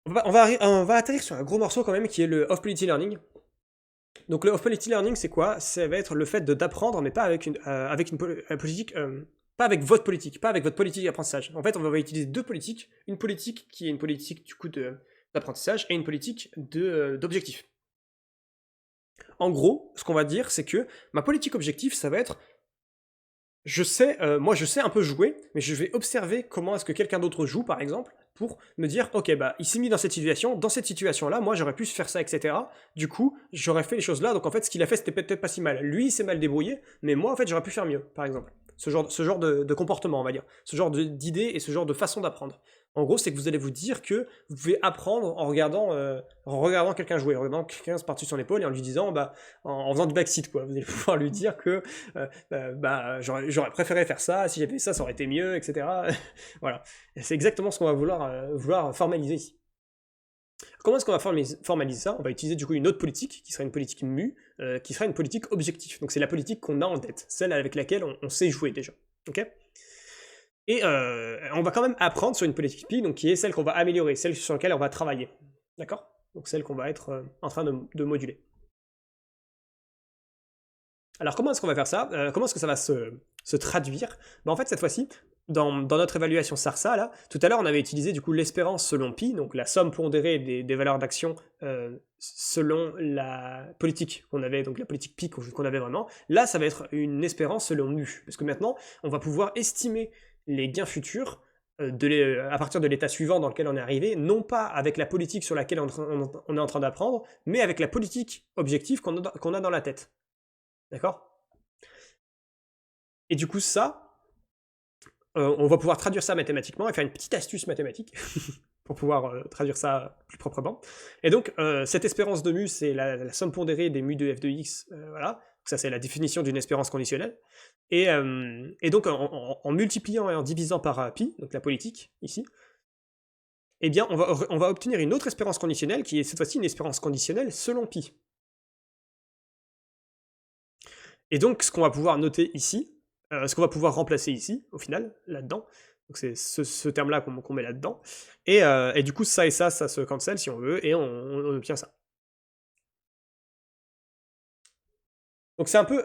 On va atterrir sur un gros morceau quand même, qui est le off-quality learning. Donc le off-quality learning, c'est quoi? Ça va être le fait d'apprendre, mais pas avec une politique, pas avec votre politique, pas avec votre politique d'apprentissage. En fait, on va utiliser deux politiques, une politique qui est une politique du coup d'apprentissage et une politique d'objectif. En gros, ce qu'on va dire, c'est que ma politique objectif, ça va être, moi je sais un peu jouer, mais je vais observer comment est-ce que quelqu'un d'autre joue, par exemple, pour me dire, ok, il s'est mis dans cette situation-là, moi j'aurais pu faire ça, etc. Du coup, j'aurais fait les choses là, donc en fait, ce qu'il a fait, c'était peut-être pas si mal. Lui, il s'est mal débrouillé, mais moi, en fait, j'aurais pu faire mieux, par exemple. Ce genre de comportement, on va dire. Ce genre d'idée et ce genre de façon d'apprendre. En gros, c'est que vous allez vous dire que vous pouvez apprendre en regardant quelqu'un jouer, en regardant quelqu'un se par-dessus son épaule et en lui disant, en faisant du backseat, quoi. Vous allez pouvoir lui dire que j'aurais préféré faire ça, si j'avais fait ça, ça aurait été mieux, etc. Voilà. Et c'est exactement ce qu'on va vouloir formaliser ici. Comment est-ce qu'on va formaliser ça? On va utiliser du coup une autre politique, qui sera une politique mu, qui sera une politique objectif. Donc c'est la politique qu'on a en tête, celle avec laquelle on sait jouer déjà. Ok? Et on va quand même apprendre sur une politique pi, donc qui est celle qu'on va améliorer, celle sur laquelle on va travailler. D'accord? donc celle qu'on va être en train de moduler. Alors comment est-ce qu'on va faire ça? Comment est-ce que ça va se traduire? En fait, cette fois-ci, dans notre évaluation SARSA, là, tout à l'heure, on avait utilisé du coup l'espérance selon pi, donc la somme pondérée des valeurs d'action selon la politique qu'on avait, donc la politique pi qu'on avait vraiment. Là, ça va être une espérance selon mu, parce que maintenant, on va pouvoir estimer les gains futurs à partir de l'état suivant dans lequel on est arrivé, non pas avec la politique sur laquelle on est en train d'apprendre, mais avec la politique objective qu'on a dans la tête. D'accord? Et du coup, ça, on va pouvoir traduire ça mathématiquement et faire une petite astuce mathématique pour pouvoir traduire ça plus proprement. Et donc, cette espérance de mu, c'est la somme pondérée des mu de f de x. Voilà. Donc ça, c'est la définition d'une espérance conditionnelle. Et donc, en multipliant et en divisant par pi, donc la politique, ici, eh bien, on va obtenir une autre espérance conditionnelle qui est cette fois-ci une espérance conditionnelle selon pi. Et donc, ce qu'on va pouvoir noter ici, ce qu'on va pouvoir remplacer ici, au final, là-dedans, donc c'est ce terme-là qu'on met là-dedans, et du coup, ça et ça se cancel si on veut, et on obtient ça. Donc c'est un peu...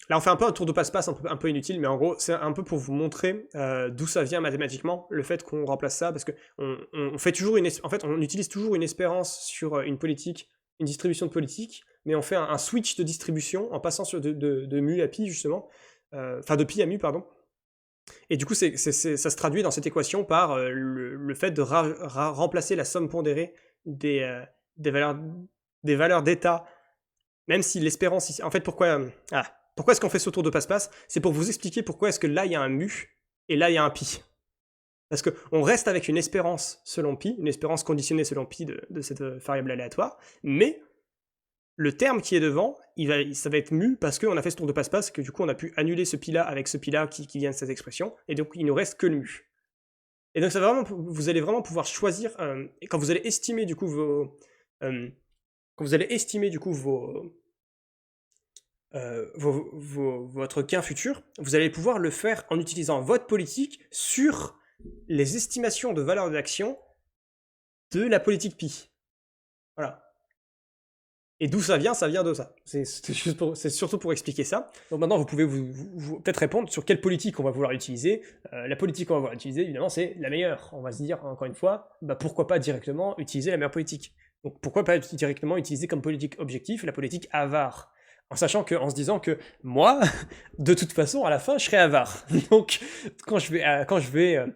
Là, on fait un peu un tour de passe-passe un peu inutile, mais en gros, c'est un peu pour vous montrer d'où ça vient mathématiquement, le fait qu'on remplace ça, parce que on fait toujours en fait, on utilise toujours une espérance sur une politique, une distribution de politique, mais on fait un switch de distribution en passant de mu à pi, justement, enfin de pi à mu, pardon. Et du coup, ça se traduit dans cette équation par le fait de remplacer la somme pondérée des valeurs d'état, même si l'espérance ici... En fait, pourquoi est-ce qu'on fait ce tour de passe-passe? C'est pour vous expliquer pourquoi est-ce que là, il y a un mu, et là, il y a un pi. Parce qu'on reste avec une espérance selon pi, une espérance conditionnée selon pi de cette variable aléatoire, mais le terme qui est devant, ça va être mu parce qu'on a fait ce tour de passe-passe, que du coup on a pu annuler ce pi-là avec ce pi-là qui vient de cette expression, et donc il ne reste que le mu. Et donc vous allez vraiment pouvoir choisir, et quand vous allez estimer du coup votre gain futur, vous allez pouvoir le faire en utilisant votre politique sur les estimations de valeur d'action de la politique pi. Voilà. Et d'où ça vient de ça. C'est surtout pour expliquer ça. Donc maintenant, vous pouvez vous peut-être répondre sur quelle politique on va vouloir utiliser. La politique qu'on va vouloir utiliser, évidemment, c'est la meilleure. On va se dire, encore une fois, pourquoi pas directement utiliser la meilleure politique. Donc pourquoi pas directement utiliser comme politique objectif la politique avare, en sachant en se disant que moi, de toute façon, à la fin, je serai avare. Donc quand je vais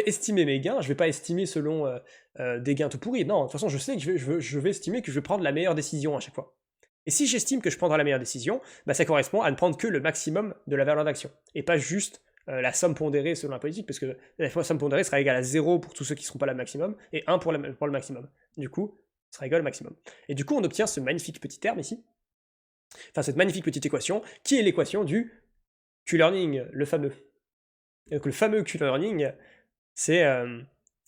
estimer mes gains, je vais pas estimer selon des gains tout pourris. Non, de toute façon, je sais que je vais estimer que je vais prendre la meilleure décision à chaque fois. Et si j'estime que je prendrai la meilleure décision, ça correspond à ne prendre que le maximum de la valeur d'action, et pas juste la somme pondérée selon la politique, parce que la somme pondérée sera égale à 0 pour tous ceux qui ne seront pas là maximum, et 1 pour le maximum. Du coup, ça sera égal au maximum. Et du coup, on obtient ce magnifique petit terme ici, enfin cette magnifique petite équation, qui est l'équation du Q-learning, le fameux. Et donc le fameux Q-learning, c'est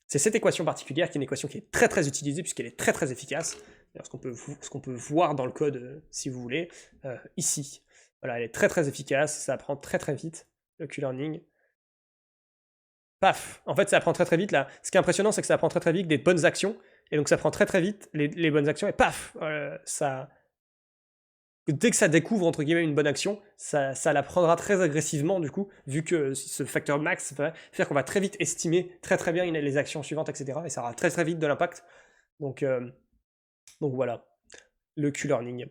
cette équation particulière, qui est une équation qui est très très utilisée, puisqu'elle est très très efficace. Ce qu'on peut voir dans le code, si vous voulez, ici. Voilà, elle est très très efficace, ça apprend très très vite, le Q-learning. Paf! En fait, ça apprend très très vite, là. Ce qui est impressionnant, c'est que ça apprend très très vite des bonnes actions, et donc ça prend très très vite les bonnes actions, et paf! Dès que ça découvre, entre guillemets, une bonne action, ça la prendra très agressivement, du coup, vu que ce facteur max va faire qu'on va très vite estimer très très bien les actions suivantes, etc. Et ça aura très très vite de l'impact. Donc voilà, le Q-learning.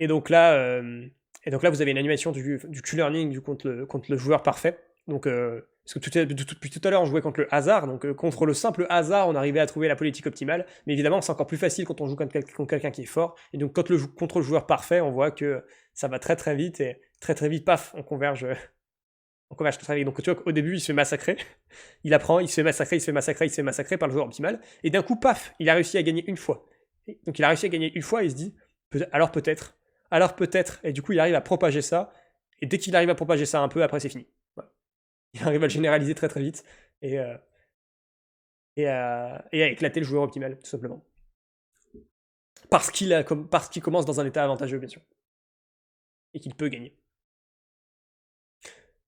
Et donc là, vous avez une animation du Q-learning contre le joueur parfait. Donc, parce que depuis tout à l'heure, on jouait contre le hasard, donc contre le simple hasard, on arrivait à trouver la politique optimale. Mais évidemment, c'est encore plus facile quand on joue contre quelqu'un qui est fort. Et donc, contre le joueur parfait, on voit que ça va très très vite, et très très vite, paf, on converge très vite. Donc, tu vois qu'au début, il se fait massacrer. Il apprend, il se fait massacrer par le joueur optimal. Et d'un coup, paf, il a réussi à gagner une fois. Donc, il a réussi à gagner une fois, et il se dit, alors peut-être, et du coup, il arrive à propager ça. Et dès qu'il arrive à propager ça un peu, après, c'est fini. Il arrive à le généraliser très très vite et à éclater le joueur optimal, tout simplement. Parce qu'il commence dans un état avantageux, bien sûr. Et qu'il peut gagner.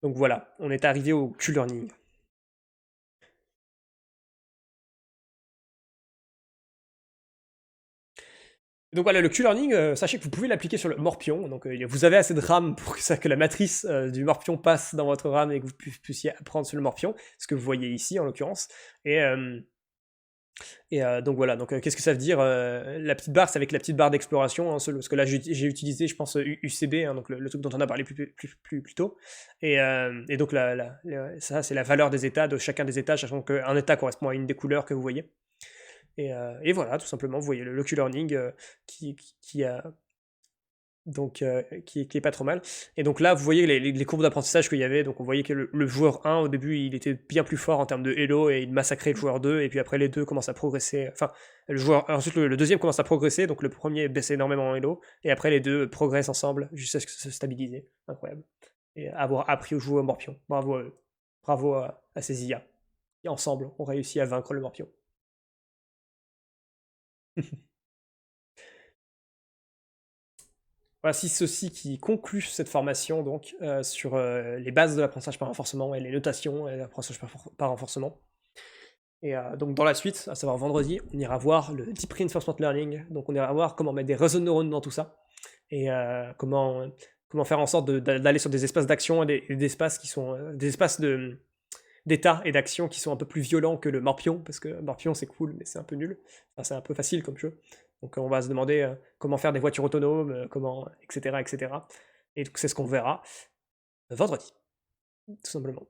Donc voilà, on est arrivé au Q-learning. Donc voilà, le Q-learning, sachez que vous pouvez l'appliquer sur le morpion. Donc vous avez assez de RAM pour que la matrice du morpion passe dans votre RAM et que vous puissiez apprendre sur le morpion, ce que vous voyez ici en l'occurrence. Donc voilà, donc qu'est-ce que ça veut dire la petite barre, c'est avec la petite barre d'exploration, hein, parce que là j'ai utilisé, je pense, UCB, hein, donc le truc dont on a parlé plus tôt. Et donc ça, c'est la valeur des états, de chacun des états, sachant qu'un état correspond à une des couleurs que vous voyez. Et voilà, tout simplement, vous voyez le Q-learning qui a donc qui est pas trop mal. Et donc là, vous voyez les courbes d'apprentissage qu'il y avait. Donc on voyait que le joueur 1, au début, il était bien plus fort en termes de Elo et il massacrait le joueur 2. Et puis après, les deux commencent à progresser. Enfin, ensuite, le deuxième commence à progresser. Donc le premier baisse énormément en Elo. Et après, les deux progressent ensemble jusqu'à ce que ça se stabilise. Incroyable. Et avoir appris au jouer au morpion. Bravo à eux. Bravo à ces IA. Et ensemble, on réussit à vaincre le morpion. Voici ceci qui conclut cette formation donc sur les bases de l'apprentissage par renforcement et les notations et l'apprentissage par renforcement. Et donc dans la suite, à savoir vendredi, on ira voir le Deep Reinforcement Learning. Donc on ira voir comment mettre des réseaux de neurones dans tout ça et comment faire en sorte d'aller sur des espaces d'action et des espaces qui sont des espaces d'état et d'action qui sont un peu plus violents que le Morpion, parce que Morpion c'est cool mais c'est un peu nul, enfin, c'est un peu facile comme jeu. Donc on va se demander comment faire des voitures autonomes, etc. etc. Et c'est ce qu'on verra vendredi, tout simplement.